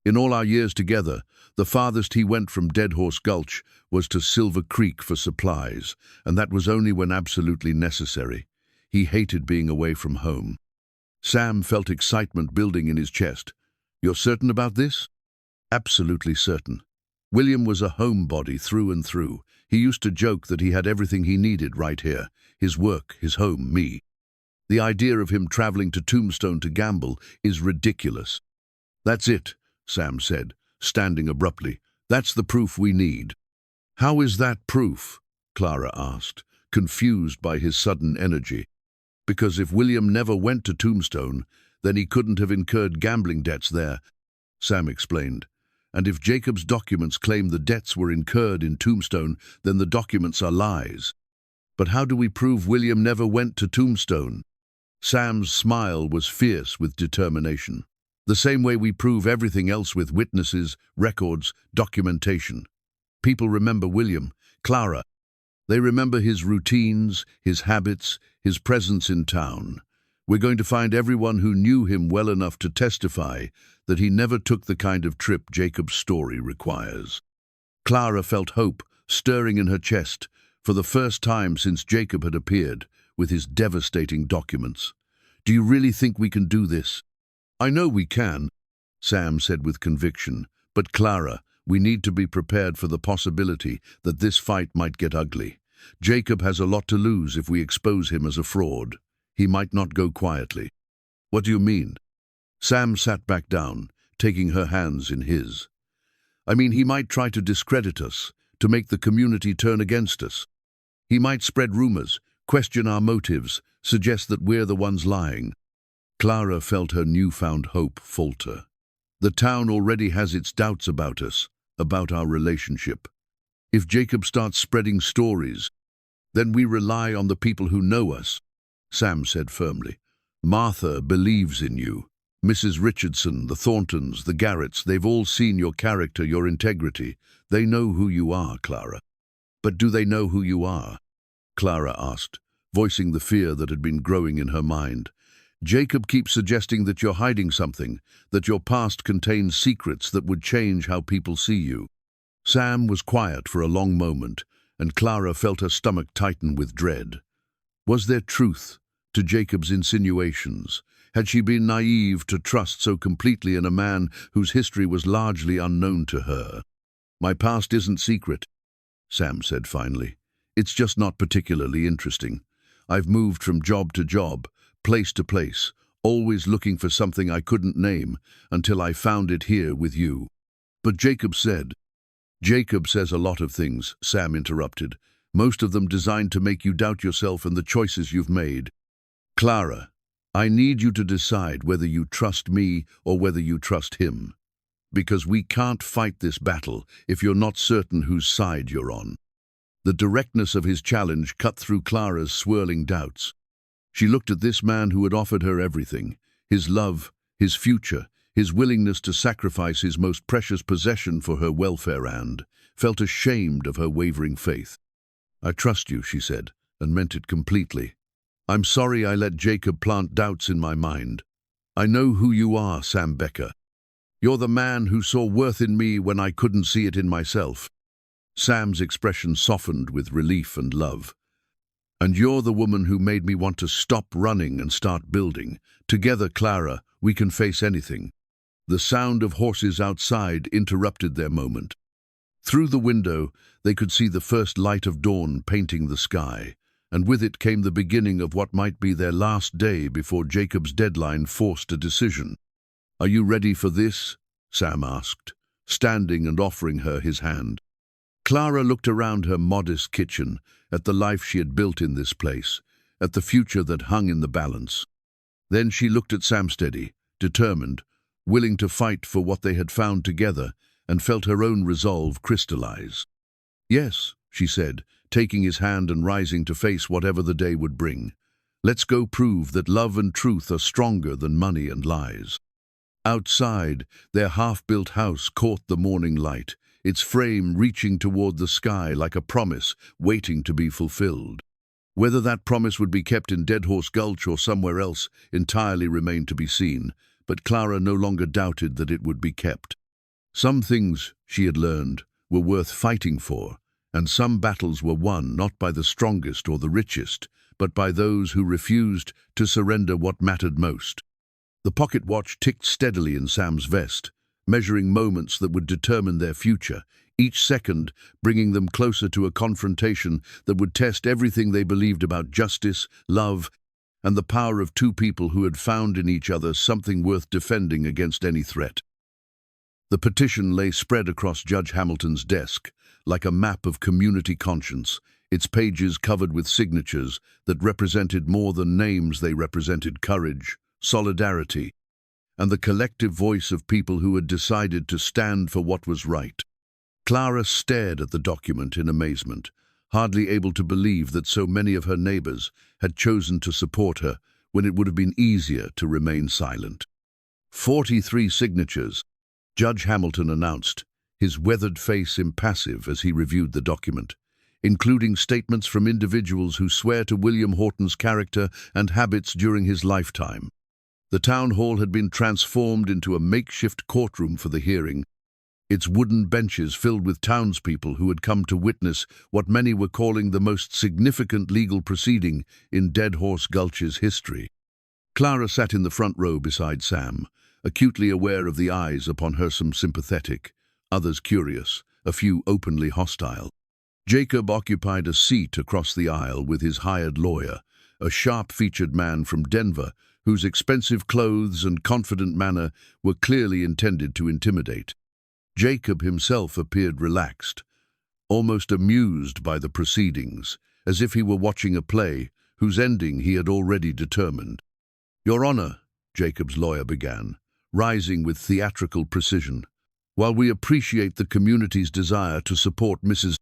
In all our years together, the farthest he went from Dead Horse Gulch was to Silver Creek for supplies, and that was only when absolutely necessary. He hated being away from home." Sam felt excitement building in his chest. "You're certain about this?" "Absolutely certain. William was a homebody through and through. He used to joke that he had everything he needed right here, his work, his home, me. The idea of him traveling to Tombstone to gamble is ridiculous." "That's it," Sam said, standing abruptly. "That's the proof we need." "How is that proof?" Clara asked, confused by his sudden energy. "Because if William never went to Tombstone, then he couldn't have incurred gambling debts there," Sam explained. And if Jacob's documents claim the debts were incurred in Tombstone, then the documents are lies. But how do we prove William never went to Tombstone? Sam's smile was fierce with determination. The same way we prove everything else with witnesses, records, documentation. People remember William, Clara. They remember his routines, his habits, his presence in town. We're going to find everyone who knew him well enough to testify that he never took the kind of trip Jacob's story requires. Clara felt hope stirring in her chest for the first time since Jacob had appeared with his devastating documents. Do you really think we can do this? I know we can, Sam said with conviction, but Clara, we need to be prepared for the possibility that this fight might get ugly. Jacob has a lot to lose if we expose him as a fraud. He might not go quietly. What do you mean? Sam sat back down, taking her hands in his. I mean, he might try to discredit us, to make the community turn against us. He might spread rumors, question our motives, suggest that we're the ones lying. Clara felt her newfound hope falter. The town already has its doubts about us, about our relationship. If Jacob starts spreading stories, then we rely on the people who know us, Sam said firmly. Martha believes in you. Mrs. Richardson, the Thorntons, the Garretts, they've all seen your character, your integrity. They know who you are, Clara. But do they know who you are? Clara asked, voicing the fear that had been growing in her mind. Jacob keeps suggesting that you're hiding something, that your past contains secrets that would change how people see you. Sam was quiet for a long moment, and Clara felt her stomach tighten with dread. Was there truth to Jacob's insinuations? Had she been naive to trust so completely in a man whose history was largely unknown to her? My past isn't secret, Sam said finally. It's just not particularly interesting. I've moved from job to job, place to place, always looking for something I couldn't name until I found it here with you. But Jacob said. Jacob says a lot of things, Sam interrupted, most of them designed to make you doubt yourself and the choices you've made. Clara, I need you to decide whether you trust me or whether you trust him. Because we can't fight this battle if you're not certain whose side you're on. The directness of his challenge cut through Clara's swirling doubts. She looked at this man who had offered her everything, his love, his future, his willingness to sacrifice his most precious possession for her welfare and felt ashamed of her wavering faith. I trust you, she said, and meant it completely. I'm sorry I let Jacob plant doubts in my mind. I know who you are, Sam Becker. You're the man who saw worth in me when I couldn't see it in myself. Sam's expression softened with relief and love. And you're the woman who made me want to stop running and start building. Together, Clara, we can face anything. The sound of horses outside interrupted their moment. Through the window, they could see the first light of dawn painting the sky, and with it came the beginning of what might be their last day before Jacob's deadline forced a decision. Are you ready for this? Sam asked, standing and offering her his hand. Clara looked around her modest kitchen, at the life she had built in this place, at the future that hung in the balance. Then she looked at Sam steady, determined, willing to fight for what they had found together, and felt her own resolve crystallize. Yes, she said, taking his hand and rising to face whatever the day would bring. Let's go prove that love and truth are stronger than money and lies. Outside, their half-built house caught the morning light, its frame reaching toward the sky like a promise waiting to be fulfilled. Whether that promise would be kept in Dead Horse Gulch or somewhere else entirely remained to be seen, but Clara no longer doubted that it would be kept. Some things, she had learned, were worth fighting for, and some battles were won not by the strongest or the richest, but by those who refused to surrender what mattered most. The pocket watch ticked steadily in Sam's vest, measuring moments that would determine their future, each second bringing them closer to a confrontation that would test everything they believed about justice, love, and the power of two people who had found in each other something worth defending against any threat. The petition lay spread across Judge Hamilton's desk, like a map of community conscience, its pages covered with signatures that represented more than names. They represented courage, solidarity, and the collective voice of people who had decided to stand for what was right. Clara stared at the document in amazement, hardly able to believe that so many of her neighbors had chosen to support her when it would have been easier to remain silent. 43 signatures, Judge Hamilton announced, his weathered face impassive as he reviewed the document, including statements from individuals who swear to William Horton's character and habits during his lifetime. The town hall had been transformed into a makeshift courtroom for the hearing, its wooden benches filled with townspeople who had come to witness what many were calling the most significant legal proceeding in Dead Horse Gulch's history. Clara sat in the front row beside Sam, acutely aware of the eyes upon her, some sympathetic, others curious, a few openly hostile. Jacob occupied a seat across the aisle with his hired lawyer, a sharp-featured man from Denver whose expensive clothes and confident manner were clearly intended to intimidate. Jacob himself appeared relaxed, almost amused by the proceedings, as if he were watching a play whose ending he had already determined. "Your Honor," Jacob's lawyer began, rising with theatrical precision, "while we appreciate the community's desire to support Mrs.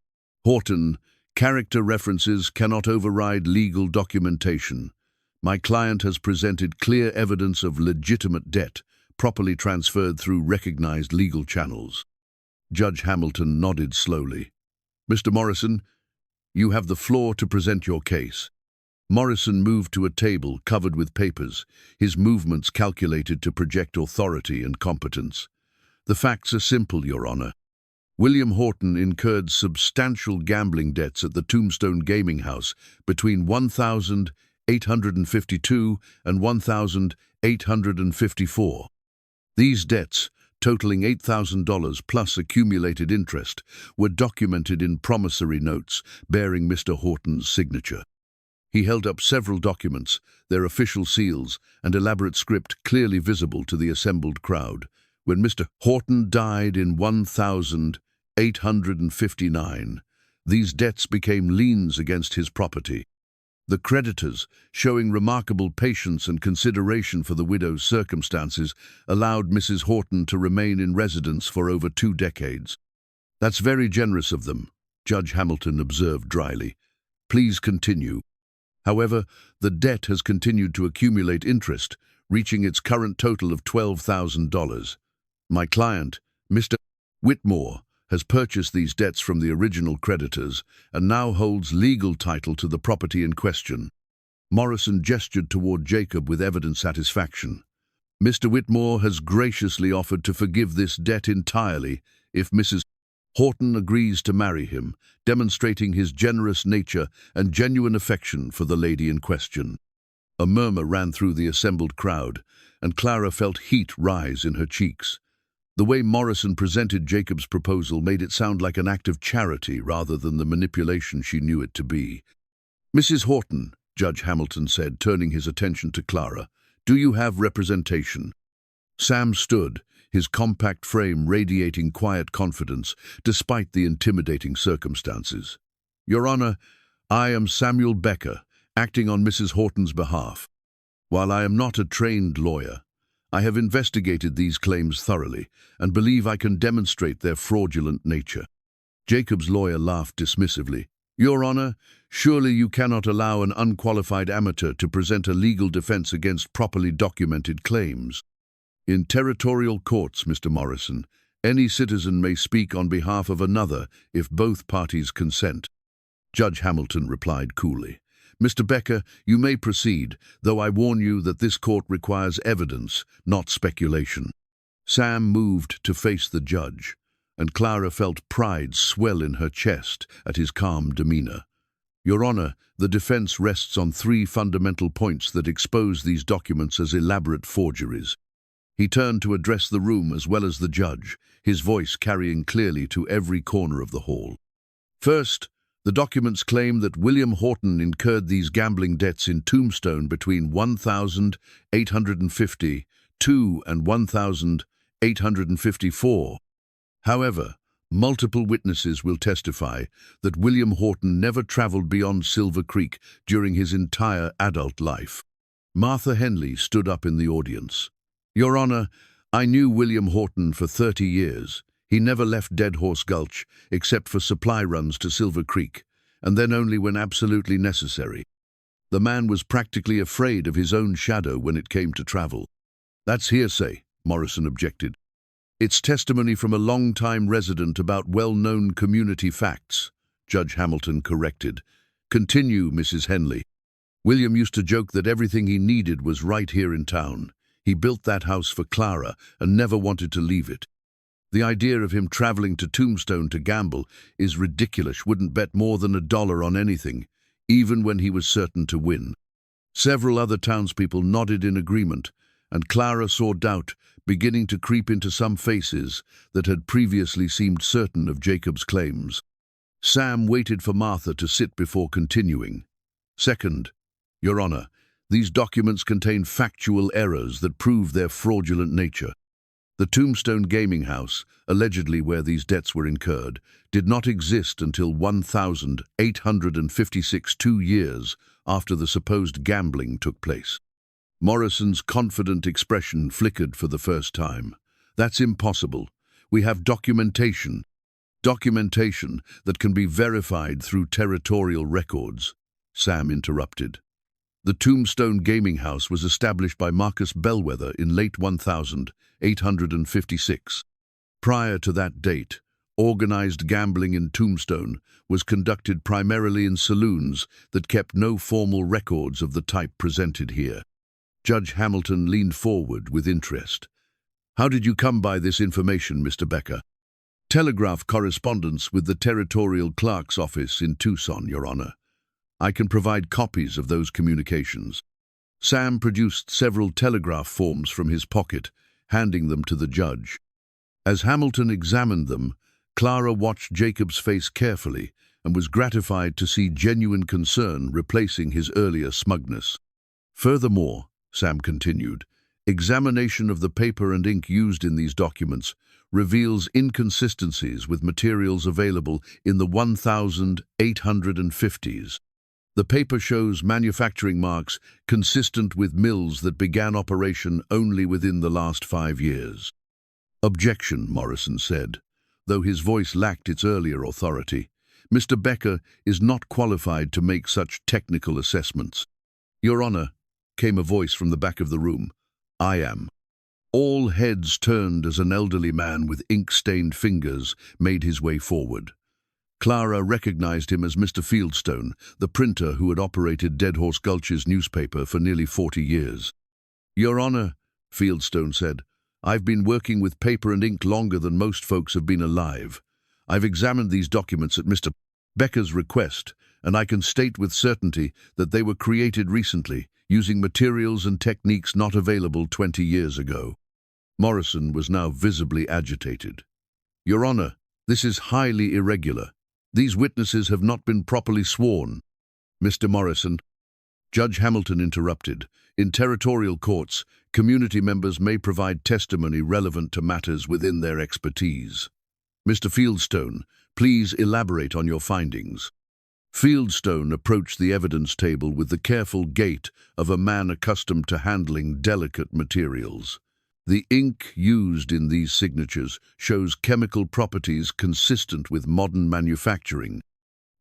Horton, character references cannot override legal documentation. My client has presented clear evidence of legitimate debt, properly transferred through recognized legal channels." Judge Hamilton nodded slowly. "Mr. Morrison, you have the floor to present your case." Morrison moved to a table covered with papers, his movements calculated to project authority and competence. "The facts are simple, Your Honor. William Horton incurred substantial gambling debts at the Tombstone Gaming House between 1852 and 1854. These debts, totaling $8,000 plus accumulated interest, were documented in promissory notes bearing Mr. Horton's signature. He held up several documents, their official seals and elaborate script clearly visible to the assembled crowd. When Mr. Horton died in 1859, these debts became liens against his property. The creditors, showing remarkable patience and consideration for the widow's circumstances, allowed Mrs. Horton to remain in residence for over 2 decades. "That's very generous of them," Judge Hamilton observed dryly. "Please continue." However, the debt has continued to accumulate interest, reaching its current total of $12,000. My client, Mr. Whitmore, has purchased these debts from the original creditors and now holds legal title to the property in question. Morrison gestured toward Jacob with evident satisfaction. "Mr. Whitmore has graciously offered to forgive this debt entirely if Mrs. Horton agrees to marry him, demonstrating his generous nature and genuine affection for the lady in question." A murmur ran through the assembled crowd, and Clara felt heat rise in her cheeks. The way Morrison presented Jacob's proposal made it sound like an act of charity rather than the manipulation she knew it to be. "Mrs. Horton," Judge Hamilton said, turning his attention to Clara, "do you have representation?" Sam stood, his compact frame radiating quiet confidence despite the intimidating circumstances. "Your Honor, I am Samuel Becker, acting on Mrs. Horton's behalf. While I am not a trained lawyer, I have investigated these claims thoroughly and believe I can demonstrate their fraudulent nature." Jacob's lawyer laughed dismissively. "Your Honor, surely you cannot allow an unqualified amateur to present a legal defense against properly documented claims." "In territorial courts, Mr. Morrison, any citizen may speak on behalf of another if both parties consent," Judge Hamilton replied coolly. "Mr. Becker, you may proceed, though I warn you that this court requires evidence, not speculation." Sam moved to face the judge, and Clara felt pride swell in her chest at his calm demeanor. "Your Honor, the defense rests on 3 fundamental points that expose these documents as elaborate forgeries." He turned to address the room as well as the judge, his voice carrying clearly to every corner of the hall. "First, the documents claim that William Horton incurred these gambling debts in Tombstone between 1852 and 1854. However, multiple witnesses will testify that William Horton never traveled beyond Silver Creek during his entire adult life. Martha Henley stood up in the audience. Your Honor, I knew William Horton for 30 years. He never left Dead Horse Gulch except for supply runs to Silver Creek, and then only when absolutely necessary. The man was practically afraid of his own shadow when it came to travel. That's hearsay, Morrison objected. It's testimony from a long-time resident about well-known community facts, Judge Hamilton corrected. Continue, Mrs. Henley. William used to joke that everything he needed was right here in town. He built that house for Clara and never wanted to leave it. The idea of him traveling to Tombstone to gamble is ridiculous. Wouldn't bet more than $1 on anything, even when he was certain to win. Several other townspeople nodded in agreement, and Clara saw doubt beginning to creep into some faces that had previously seemed certain of Jacob's claims. Sam waited for Martha to sit before continuing. Second, Your Honor, these documents contain factual errors that prove their fraudulent nature. The Tombstone gaming house, allegedly where these debts were incurred, did not exist until 1,856, 2 years after the supposed gambling took place. Morrison's confident expression flickered for the first time. That's impossible. We have documentation. Documentation that can be verified through territorial records, Sam interrupted. The Tombstone Gaming House was established by Marcus Bellwether in late 1856. Prior to that date, organized gambling in Tombstone was conducted primarily in saloons that kept no formal records of the type presented here. Judge Hamilton leaned forward with interest. How did you come by this information, Mr. Becker? Telegraph correspondence with the Territorial Clerk's office in Tucson, Your Honor. I can provide copies of those communications. Sam produced several telegraph forms from his pocket, handing them to the judge. As Hamilton examined them, Clara watched Jacob's face carefully and was gratified to see genuine concern replacing his earlier smugness. Furthermore, Sam continued, examination of the paper and ink used in these documents reveals inconsistencies with materials available in the 1850s. The paper shows manufacturing marks consistent with mills that began operation only within the last 5 years. Objection, Morrison said, though his voice lacked its earlier authority. Mr. Becker is not qualified to make such technical assessments. Your Honor, came a voice from the back of the room. I am. All heads turned as an elderly man with ink-stained fingers made his way forward. Clara recognized him as Mr. Fieldstone, the printer who had operated Dead Horse Gulch's newspaper for nearly 40 years. Your Honor, Fieldstone said, I've been working with paper and ink longer than most folks have been alive. I've examined these documents at Mr. Becker's request, and I can state with certainty that they were created recently, using materials and techniques not available 20 years ago. Morrison was now visibly agitated. Your Honor, this is highly irregular. These witnesses have not been properly sworn. Mr. Morrison, Judge Hamilton interrupted. In territorial courts, community members may provide testimony relevant to matters within their expertise. Mr. Fieldstone, please elaborate on your findings. Fieldstone approached the evidence table with the careful gait of a man accustomed to handling delicate materials. The ink used in these signatures shows chemical properties consistent with modern manufacturing.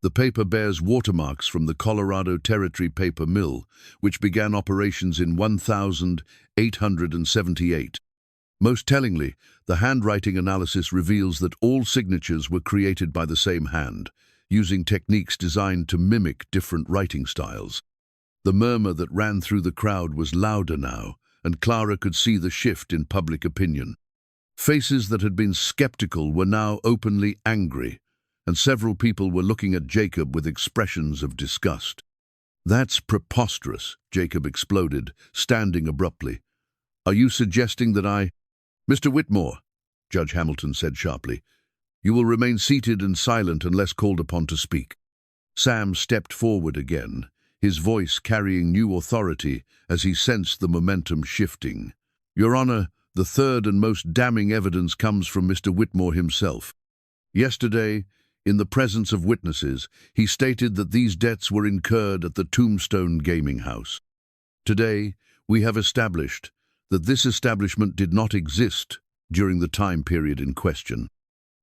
The paper bears watermarks from the Colorado Territory Paper Mill, which began operations in 1878. Most tellingly, the handwriting analysis reveals that all signatures were created by the same hand, using techniques designed to mimic different writing styles. The murmur that ran through the crowd was louder now, and Clara could see the shift in public opinion. Faces that had been skeptical were now openly angry, and several people were looking at Jacob with expressions of disgust. That's preposterous, Jacob exploded, standing abruptly. Are you suggesting that I— Mr. Whitmore, Judge Hamilton said sharply, you will remain seated and silent unless called upon to speak. Sam stepped forward again, his voice carrying new authority as he sensed the momentum shifting. Your Honor, the third and most damning evidence comes from Mr. Whitmore himself. Yesterday, in the presence of witnesses, he stated that these debts were incurred at the Tombstone Gaming House. Today, we have established that this establishment did not exist during the time period in question.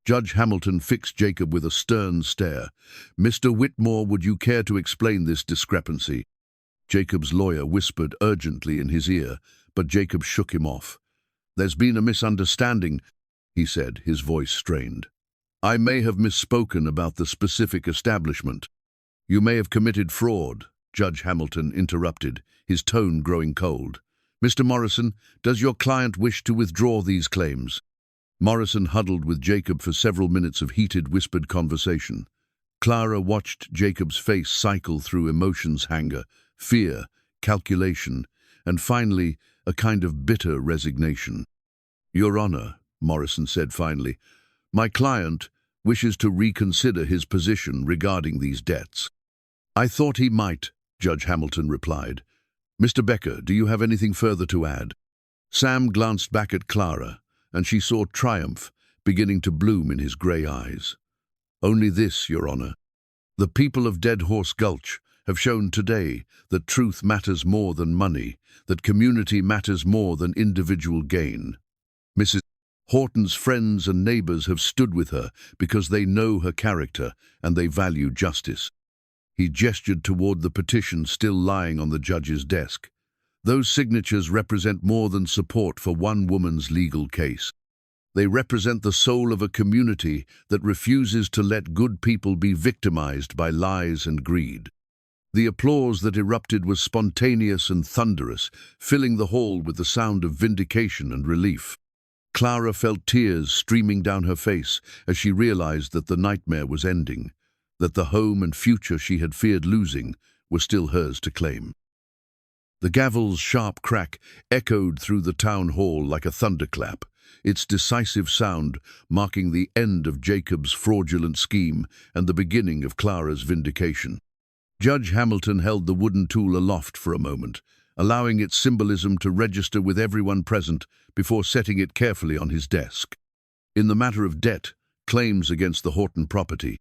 Judge Hamilton fixed Jacob with a stern stare. "Mr. Whitmore, would you care to explain this discrepancy?" Jacob's lawyer whispered urgently in his ear, but Jacob shook him off. "There's been a misunderstanding," he said, his voice strained. "I may have misspoken about the specific establishment." "You may have committed fraud," Judge Hamilton interrupted, his tone growing cold. "Mr. Morrison, does your client wish to withdraw these claims?" Morrison huddled with Jacob for several minutes of heated, whispered conversation. Clara watched Jacob's face cycle through emotions: anger, fear, calculation, and finally, a kind of bitter resignation. "Your Honor," Morrison said finally, "my client wishes to reconsider his position regarding these debts." "I thought he might," Judge Hamilton replied. "Mr. Becker, do you have anything further to add?" Sam glanced back at Clara, and she saw triumph beginning to bloom in his grey eyes. "Only this, Your Honor. The people of Dead Horse Gulch have shown today that truth matters more than money, that community matters more than individual gain. Mrs. Horton's friends and neighbors have stood with her because they know her character and they value justice." He gestured toward the petition still lying on the judge's desk. "Those signatures represent more than support for one woman's legal case. They represent the soul of a community that refuses to let good people be victimized by lies and greed." The applause that erupted was spontaneous and thunderous, filling the hall with the sound of vindication and relief. Clara felt tears streaming down her face as she realized that the nightmare was ending, that the home and future she had feared losing were still hers to claim. The gavel's sharp crack echoed through the town hall like a thunderclap, its decisive sound marking the end of Jacob's fraudulent scheme and the beginning of Clara's vindication. Judge Hamilton held the wooden tool aloft for a moment, allowing its symbolism to register with everyone present before setting it carefully on his desk. In the matter of debt, claims against the Horton property,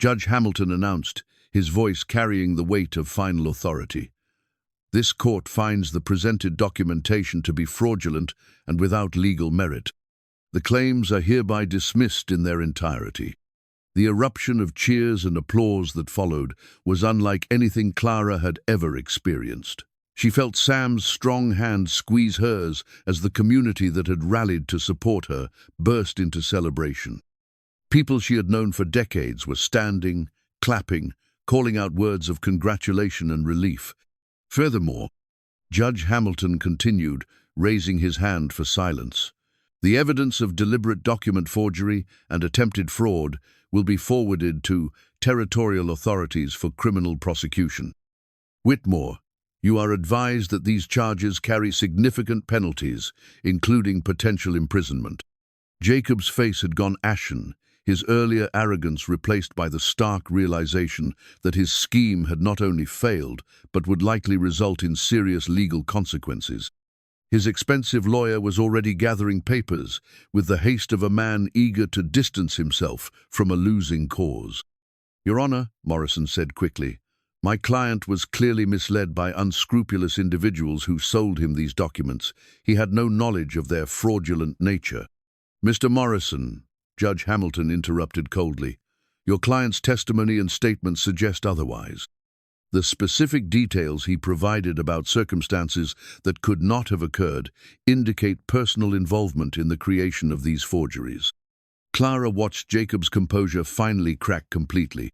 Judge Hamilton announced, his voice carrying the weight of final authority. "This court finds the presented documentation to be fraudulent and without legal merit. The claims are hereby dismissed in their entirety." The eruption of cheers and applause that followed was unlike anything Clara had ever experienced. She felt Sam's strong hand squeeze hers as the community that had rallied to support her burst into celebration. People she had known for decades were standing, clapping, calling out words of congratulation and relief. Furthermore, Judge Hamilton continued, raising his hand for silence. "The evidence of deliberate document forgery and attempted fraud will be forwarded to territorial authorities for criminal prosecution. Whitmore, you are advised that these charges carry significant penalties, including potential imprisonment." Jacob's face had gone ashen, his earlier arrogance replaced by the stark realization that his scheme had not only failed, but would likely result in serious legal consequences. His expensive lawyer was already gathering papers, with the haste of a man eager to distance himself from a losing cause. "Your Honor," Morrison said quickly, "my client was clearly misled by unscrupulous individuals who sold him these documents. He had no knowledge of their fraudulent nature." "Mr. Morrison," Judge Hamilton interrupted coldly, "your client's testimony and statements suggest otherwise. The specific details he provided about circumstances that could not have occurred indicate personal involvement in the creation of these forgeries." Clara watched Jacob's composure finally crack completely.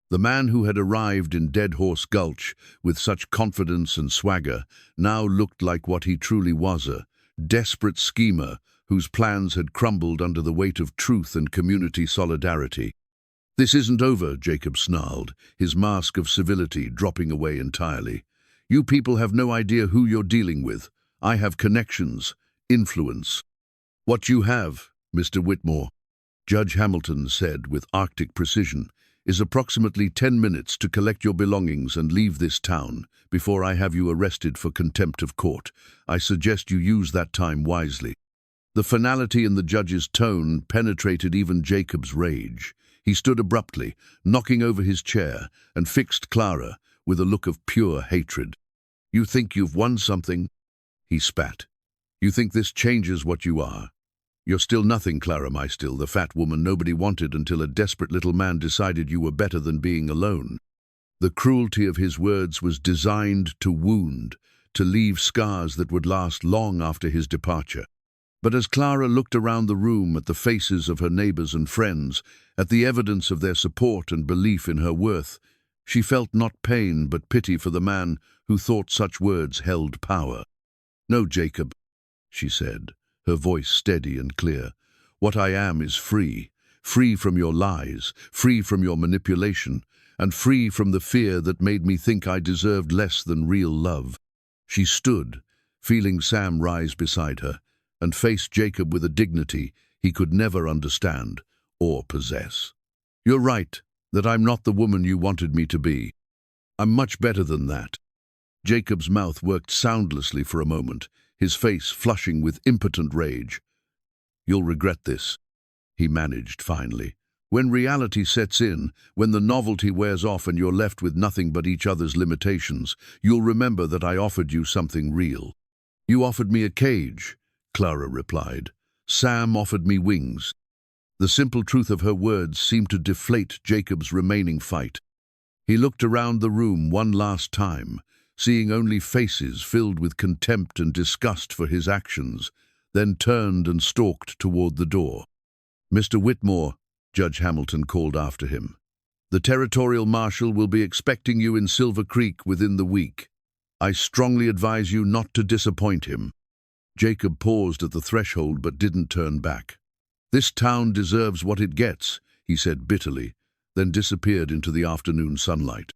The man who had arrived in Dead Horse Gulch with such confidence and swagger now looked like what he truly was, a desperate schemer whose plans had crumbled under the weight of truth and community solidarity. "This isn't over," Jacob snarled, his mask of civility dropping away entirely. "You people have no idea who you're dealing with. I have connections, influence." "What you have, Mr. Whitmore," Judge Hamilton said with Arctic precision, "is approximately 10 minutes to collect your belongings and leave this town before I have you arrested for contempt of court. I suggest you use that time wisely." The finality in the judge's tone penetrated even Jacob's rage. He stood abruptly, knocking over his chair, and fixed Clara with a look of pure hatred. "You think you've won something?" he spat. You think this changes what you are? You're still nothing, Clara Mae, still the fat woman nobody wanted until a desperate little man decided you were better than being alone. The cruelty of his words was designed to wound, to leave scars that would last long after his departure. But as Clara looked around the room at the faces of her neighbors and friends, at the evidence of their support and belief in her worth, she felt not pain but pity for the man who thought such words held power. "No, Jacob," she said, her voice steady and clear. "What I am is free, free from your lies, free from your manipulation, and free from the fear that made me think I deserved less than real love." She stood, feeling Sam rise beside her, and faced Jacob with a dignity he could never understand or possess. "You're right, that I'm not the woman you wanted me to be. I'm much better than that." Jacob's mouth worked soundlessly for a moment, his face flushing with impotent rage. "You'll regret this," he managed finally. "When reality sets in, when the novelty wears off and you're left with nothing but each other's limitations, you'll remember that I offered you something real." "You offered me a cage," Clara replied. "Sam offered me wings." The simple truth of her words seemed to deflate Jacob's remaining fight. He looked around the room one last time, seeing only faces filled with contempt and disgust for his actions, then turned and stalked toward the door. "Mr. Whitmore," Judge Hamilton called after him, "the territorial marshal will be expecting you in Silver Creek within the week. I strongly advise you not to disappoint him." Jacob paused at the threshold but didn't turn back. "This town deserves what it gets," he said bitterly, then disappeared into the afternoon sunlight.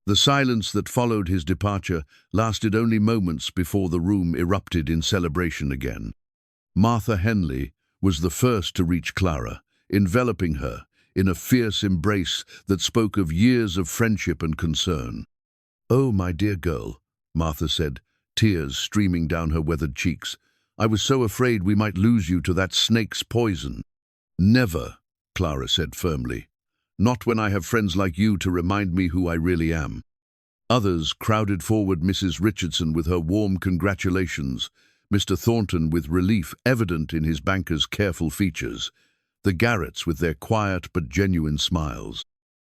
The silence that followed his departure lasted only moments before the room erupted in celebration again. Martha Henley was the first to reach Clara, enveloping her in a fierce embrace that spoke of years of friendship and concern. "Oh, my dear girl," Martha said, tears streaming down her weathered cheeks. "I was so afraid we might lose you to that snake's poison." "Never," Clara said firmly. "Not when I have friends like you to remind me who I really am." Others crowded forward, Mrs. Richardson with her warm congratulations, Mr. Thornton with relief evident in his banker's careful features, the Garretts with their quiet but genuine smiles.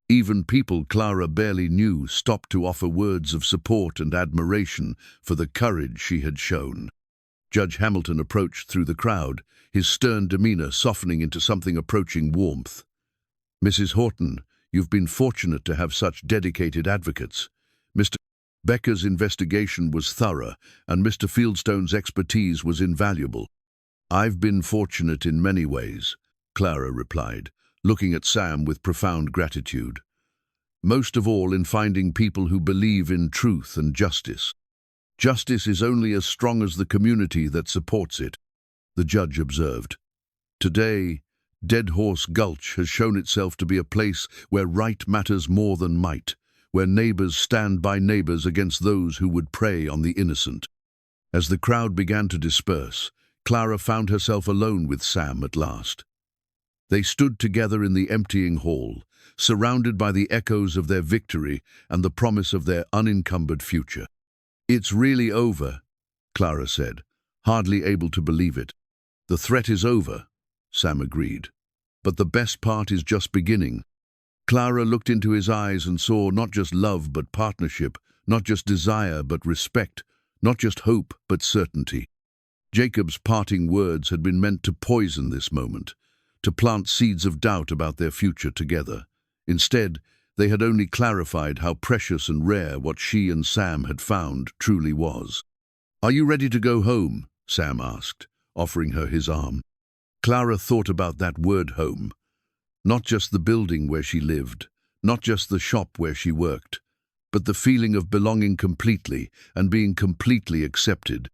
Even people Clara barely knew stopped to offer words of support and admiration for the courage she had shown. Judge Hamilton approached through the crowd, his stern demeanor softening into something approaching warmth. "Mrs. Horton, you've been fortunate to have such dedicated advocates. Mr. Becker's investigation was thorough, and Mr. Fieldstone's expertise was invaluable." "I've been fortunate in many ways," Clara replied, looking at Sam with profound gratitude. "Most of all in finding people who believe in truth and justice. Justice is only as strong as the community that supports it," the judge observed. "Today, Dead Horse Gulch has shown itself to be a place where right matters more than might, where neighbors stand by neighbors against those who would prey on the innocent." As the crowd began to disperse, Clara found herself alone with Sam at last. They stood together in the emptying hall, surrounded by the echoes of their victory and the promise of their unencumbered future. "It's really over," Clara said, hardly able to believe it. "The threat is over," Sam agreed. "But the best part is just beginning." Clara looked into his eyes and saw not just love but partnership, not just desire but respect, not just hope but certainty. Jacob's parting words had been meant to poison this moment, to plant seeds of doubt about their future together. Instead, they had only clarified how precious and rare what she and Sam had found truly was. "Are you ready to go home?" Sam asked, offering her his arm. Clara thought about that word home. Not just the building where she lived, not just the shop where she worked, but the feeling of belonging completely and being completely accepted.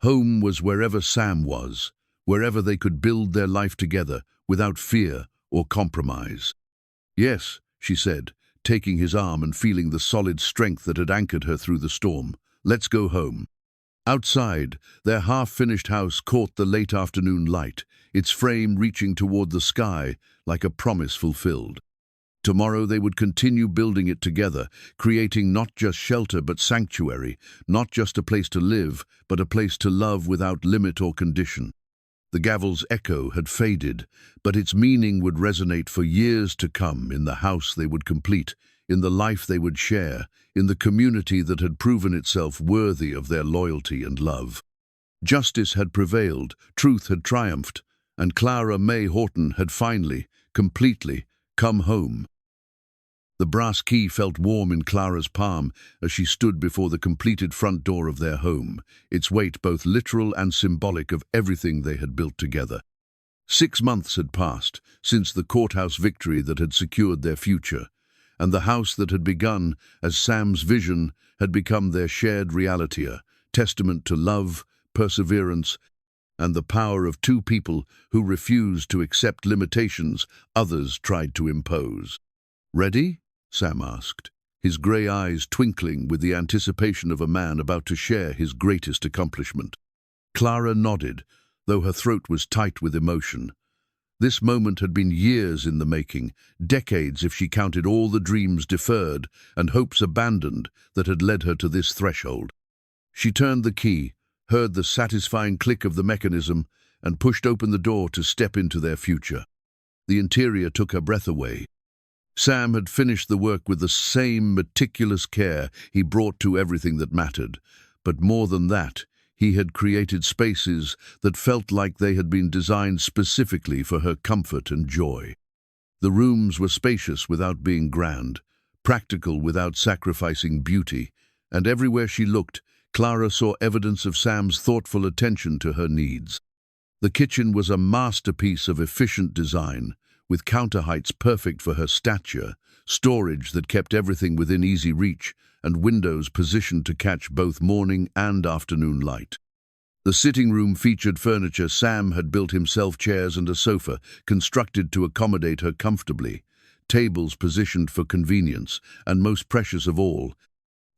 Home was wherever Sam was, wherever they could build their life together without fear or compromise. "Yes," she said, taking his arm and feeling the solid strength that had anchored her through the storm. "Let's go home." Outside, their half-finished house caught the late afternoon light, its frame reaching toward the sky like a promise fulfilled. Tomorrow they would continue building it together, creating not just shelter but sanctuary, not just a place to live, but a place to love without limit or condition. The gavel's echo had faded, but its meaning would resonate for years to come in the house they would complete, in the life they would share, in the community that had proven itself worthy of their loyalty and love. Justice had prevailed, truth had triumphed, and Clara Mae Horton had finally, completely, come home. The brass key felt warm in Clara's palm as she stood before the completed front door of their home, its weight both literal and symbolic of everything they had built together. 6 months had passed since the courthouse victory that had secured their future, and the house that had begun as Sam's vision had become their shared reality, a testament to love, perseverance, and the power of two people who refused to accept limitations others tried to impose. "Ready?" Sam asked, his grey eyes twinkling with the anticipation of a man about to share his greatest accomplishment. Clara nodded, though her throat was tight with emotion. This moment had been years in the making, decades if she counted all the dreams deferred and hopes abandoned that had led her to this threshold. She turned the key, heard the satisfying click of the mechanism, and pushed open the door to step into their future. The interior took her breath away. Sam had finished the work with the same meticulous care he brought to everything that mattered, but more than that, he had created spaces that felt like they had been designed specifically for her comfort and joy. The rooms were spacious without being grand, practical without sacrificing beauty, and everywhere she looked, Clara saw evidence of Sam's thoughtful attention to her needs. The kitchen was a masterpiece of efficient design, with counter heights perfect for her stature, storage that kept everything within easy reach, and windows positioned to catch both morning and afternoon light. The sitting room featured furniture Sam had built himself, chairs and a sofa, constructed to accommodate her comfortably, tables positioned for convenience, and most precious of all,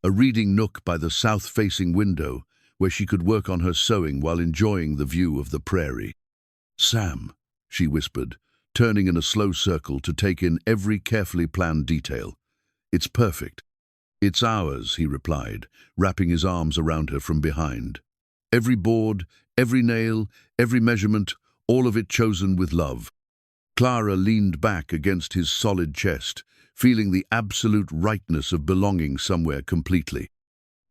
a reading nook by the south-facing window, where she could work on her sewing while enjoying the view of the prairie. "Sam," she whispered, turning in a slow circle to take in every carefully planned detail. "It's perfect." "It's ours," he replied, wrapping his arms around her from behind. Every board, every nail, every measurement, all of it chosen with love. Clara leaned back against his solid chest, feeling the absolute rightness of belonging somewhere completely.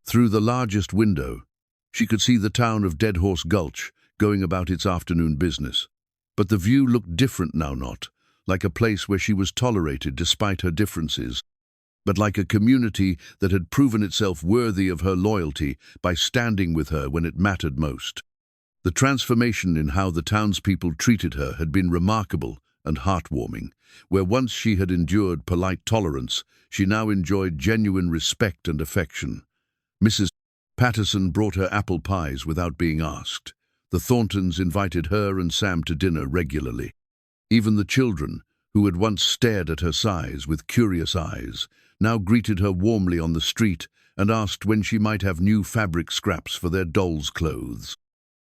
Through the largest window, she could see the town of Dead Horse Gulch going about its afternoon business. But the view looked different now, not like a place where she was tolerated despite her differences, but like a community that had proven itself worthy of her loyalty by standing with her when it mattered most. The transformation in how the townspeople treated her had been remarkable and heartwarming. Where once she had endured polite tolerance, she now enjoyed genuine respect and affection. Mrs. Patterson brought her apple pies without being asked. The Thorntons invited her and Sam to dinner regularly. Even the children, who had once stared at her size with curious eyes, now greeted her warmly on the street and asked when she might have new fabric scraps for their dolls' clothes.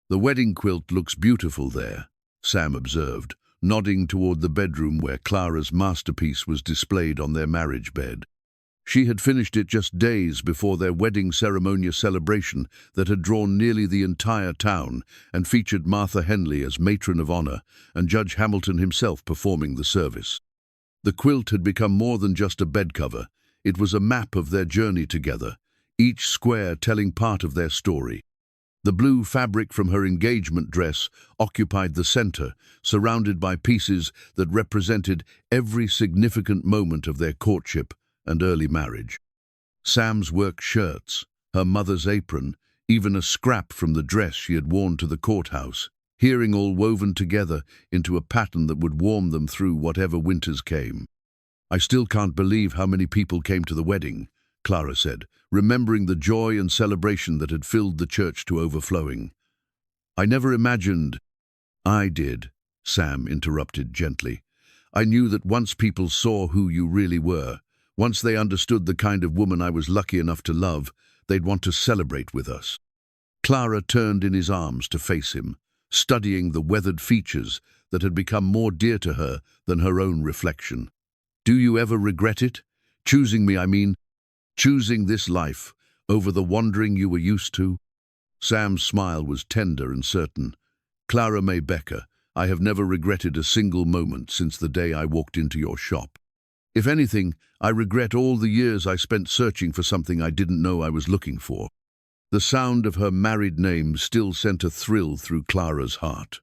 "The wedding quilt looks beautiful there," Sam observed, nodding toward the bedroom where Clara's masterpiece was displayed on their marriage bed. She had finished it just days before their wedding ceremonious celebration that had drawn nearly the entire town and featured Martha Henley as matron of honor and Judge Hamilton himself performing the service. The quilt had become more than just a bed cover. It was a map of their journey together, each square telling part of their story. The blue fabric from her engagement dress occupied the center, surrounded by pieces that represented every significant moment of their courtship and early marriage. Sam's work shirts, her mother's apron, even a scrap from the dress she had worn to the courthouse, hearing all woven together into a pattern that would warm them through whatever winters came. "I still can't believe how many people came to the wedding," Clara said, remembering the joy and celebration that had filled the church to overflowing. "I never imagined—" "I did," Sam interrupted gently. "I knew that once people saw who you really were, once they understood the kind of woman I was lucky enough to love, they'd want to celebrate with us." Clara turned in his arms to face him, studying the weathered features that had become more dear to her than her own reflection. Do you ever regret it? Choosing me, I mean. Choosing this life over the wandering you were used to? Sam's smile was tender and certain. Clara Mae Becker, I have never regretted a single moment since the day I walked into your shop. If anything, I regret all the years I spent searching for something I didn't know I was looking for. The sound of her married name still sent a thrill through Clara's heart.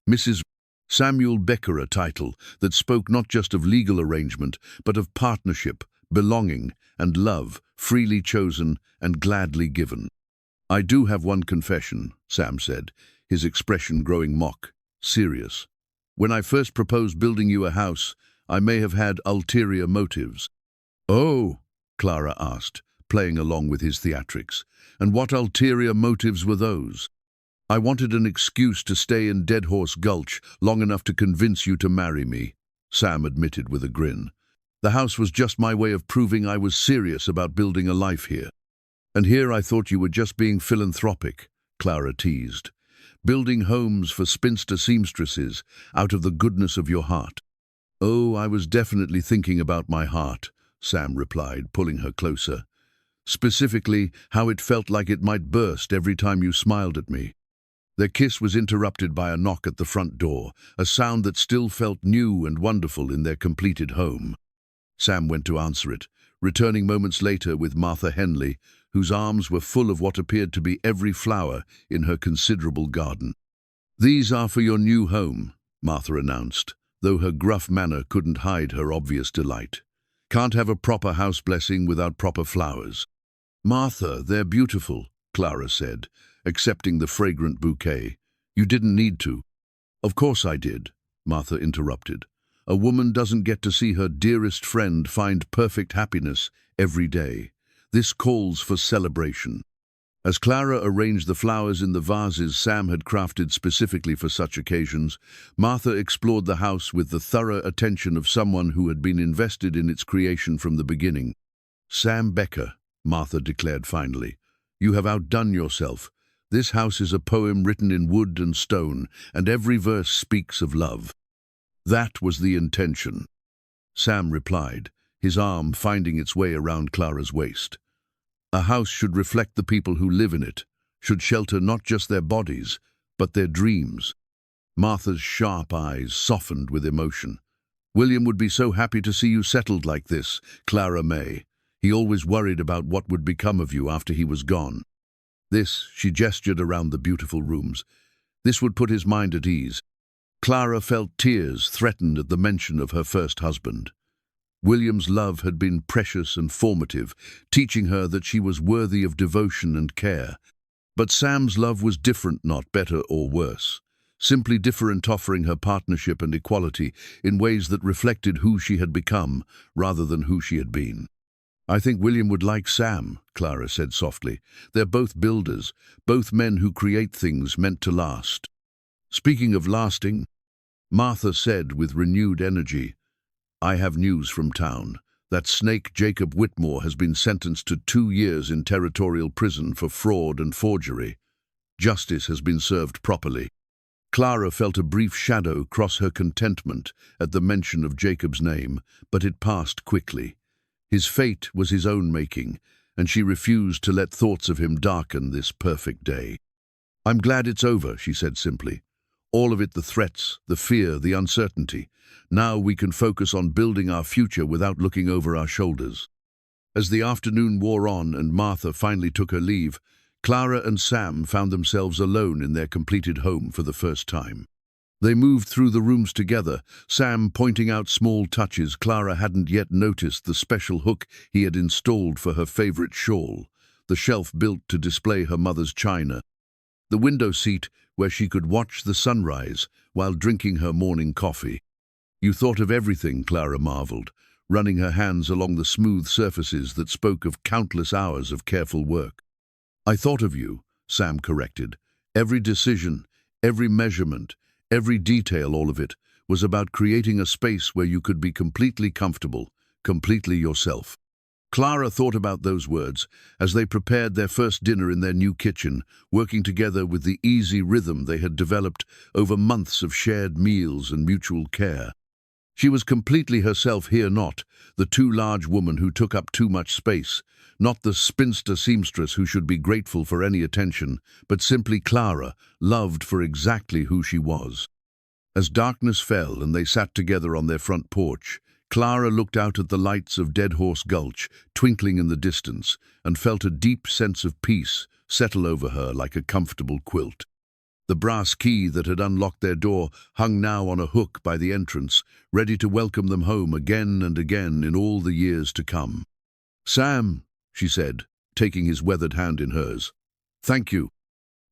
Mrs. Samuel Becker, a title that spoke not just of legal arrangement, but of partnership, belonging, and love, freely chosen and gladly given. I do have one confession, Sam said, his expression growing serious. When I first proposed building you a house, I may have had ulterior motives. Oh, Clara asked, playing along with his theatrics. And what ulterior motives were those? I wanted an excuse to stay in Dead Horse Gulch long enough to convince you to marry me, Sam admitted with a grin. The house was just my way of proving I was serious about building a life here. And here I thought you were just being philanthropic, Clara teased. Building homes for spinster seamstresses out of the goodness of your heart. Oh, I was definitely thinking about my heart, Sam replied, pulling her closer. Specifically, how it felt like it might burst every time you smiled at me. Their kiss was interrupted by a knock at the front door, a sound that still felt new and wonderful in their completed home. Sam went to answer it, returning moments later with Martha Henley, whose arms were full of what appeared to be every flower in her considerable garden. These are for your new home, Martha announced, though her gruff manner couldn't hide her obvious delight. Can't have a proper house blessing without proper flowers. Martha, they're beautiful, Clara said, accepting the fragrant bouquet. You didn't need to. Of course I did, Martha interrupted. A woman doesn't get to see her dearest friend find perfect happiness every day. This calls for celebration. As Clara arranged the flowers in the vases Sam had crafted specifically for such occasions, Martha explored the house with the thorough attention of someone who had been invested in its creation from the beginning. Sam Becker, Martha declared finally, you have outdone yourself. This house is a poem written in wood and stone, and every verse speaks of love. That was the intention. Sam replied, his arm finding its way around Clara's waist. A house should reflect the people who live in it, should shelter not just their bodies, but their dreams. Martha's sharp eyes softened with emotion. William would be so happy to see you settled like this, Clara Mae. He always worried about what would become of you after he was gone. This, she gestured around the beautiful rooms. This would put his mind at ease. Clara felt tears threatened at the mention of her first husband. William's love had been precious and formative, teaching her that she was worthy of devotion and care. But Sam's love was different, not better or worse. Simply different, offering her partnership and equality in ways that reflected who she had become, rather than who she had been. I think William would like Sam, Clara said softly. They're both builders, both men who create things meant to last. Speaking of lasting, Martha said with renewed energy, I have news from town. That snake Jacob Whitmore has been sentenced to 2 years in territorial prison for fraud and forgery. Justice has been served properly. Clara felt a brief shadow cross her contentment at the mention of Jacob's name, but it passed quickly. His fate was his own making, and she refused to let thoughts of him darken this perfect day. I'm glad it's over, she said simply. All of it, the threats, the fear, the uncertainty. Now we can focus on building our future without looking over our shoulders. As the afternoon wore on and Martha finally took her leave, Clara and Sam found themselves alone in their completed home for the first time. They moved through the rooms together, Sam pointing out small touches. Clara hadn't yet noticed the special hook he had installed for her favorite shawl, the shelf built to display her mother's china, the window seat where she could watch the sunrise while drinking her morning coffee. You thought of everything, Clara marveled, running her hands along the smooth surfaces that spoke of countless hours of careful work. I thought of you, Sam corrected. Every decision, every measurement, every detail, all of it, was about creating a space where you could be completely comfortable, completely yourself. Clara thought about those words as they prepared their first dinner in their new kitchen, working together with the easy rhythm they had developed over months of shared meals and mutual care. She was completely herself here, not the too large woman who took up too much space, not the spinster seamstress who should be grateful for any attention, but simply Clara, loved for exactly who she was. As darkness fell and they sat together on their front porch, Clara looked out at the lights of Dead Horse Gulch, twinkling in the distance, and felt a deep sense of peace settle over her like a comfortable quilt. The brass key that had unlocked their door hung now on a hook by the entrance, ready to welcome them home again and again in all the years to come. "Sam," she said, taking his weathered hand in hers. "Thank you."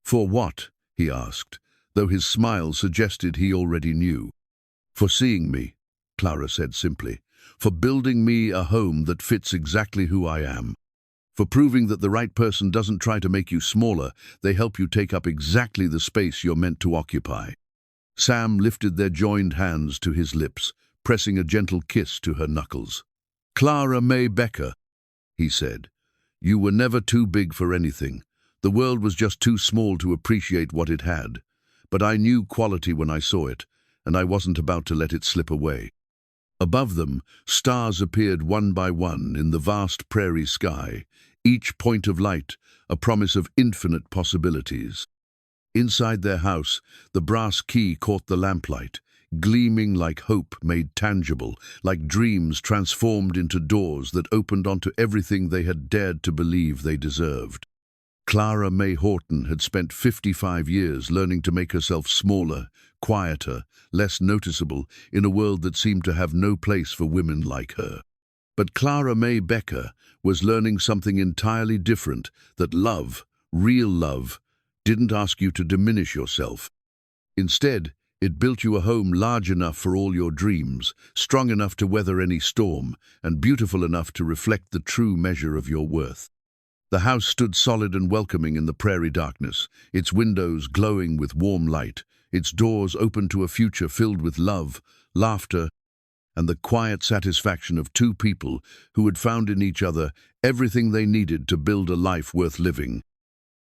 "For what?" he asked, though his smile suggested he already knew. "For seeing me," Clara said simply. "For building me a home that fits exactly who I am. For proving that the right person doesn't try to make you smaller, they help you take up exactly the space you're meant to occupy." Sam lifted their joined hands to his lips, pressing a gentle kiss to her knuckles. "Clara Mae Becker," he said, "you were never too big for anything. The world was just too small to appreciate what it had. But I knew quality when I saw it, and I wasn't about to let it slip away." Above them, stars appeared one by one in the vast prairie sky, each point of light a promise of infinite possibilities. Inside their house, the brass key caught the lamplight, gleaming like hope made tangible, like dreams transformed into doors that opened onto everything they had dared to believe they deserved. Clara Mae Horton had spent 55 years learning to make herself smaller, quieter, less noticeable in a world that seemed to have no place for women like her. But Clara Mae Becker was learning something entirely different, that love, real love, didn't ask you to diminish yourself. Instead, it built you a home large enough for all your dreams, strong enough to weather any storm, and beautiful enough to reflect the true measure of your worth. The house stood solid and welcoming in the prairie darkness, its windows glowing with warm light, its doors open to a future filled with love, laughter, and the quiet satisfaction of two people who had found in each other everything they needed to build a life worth living.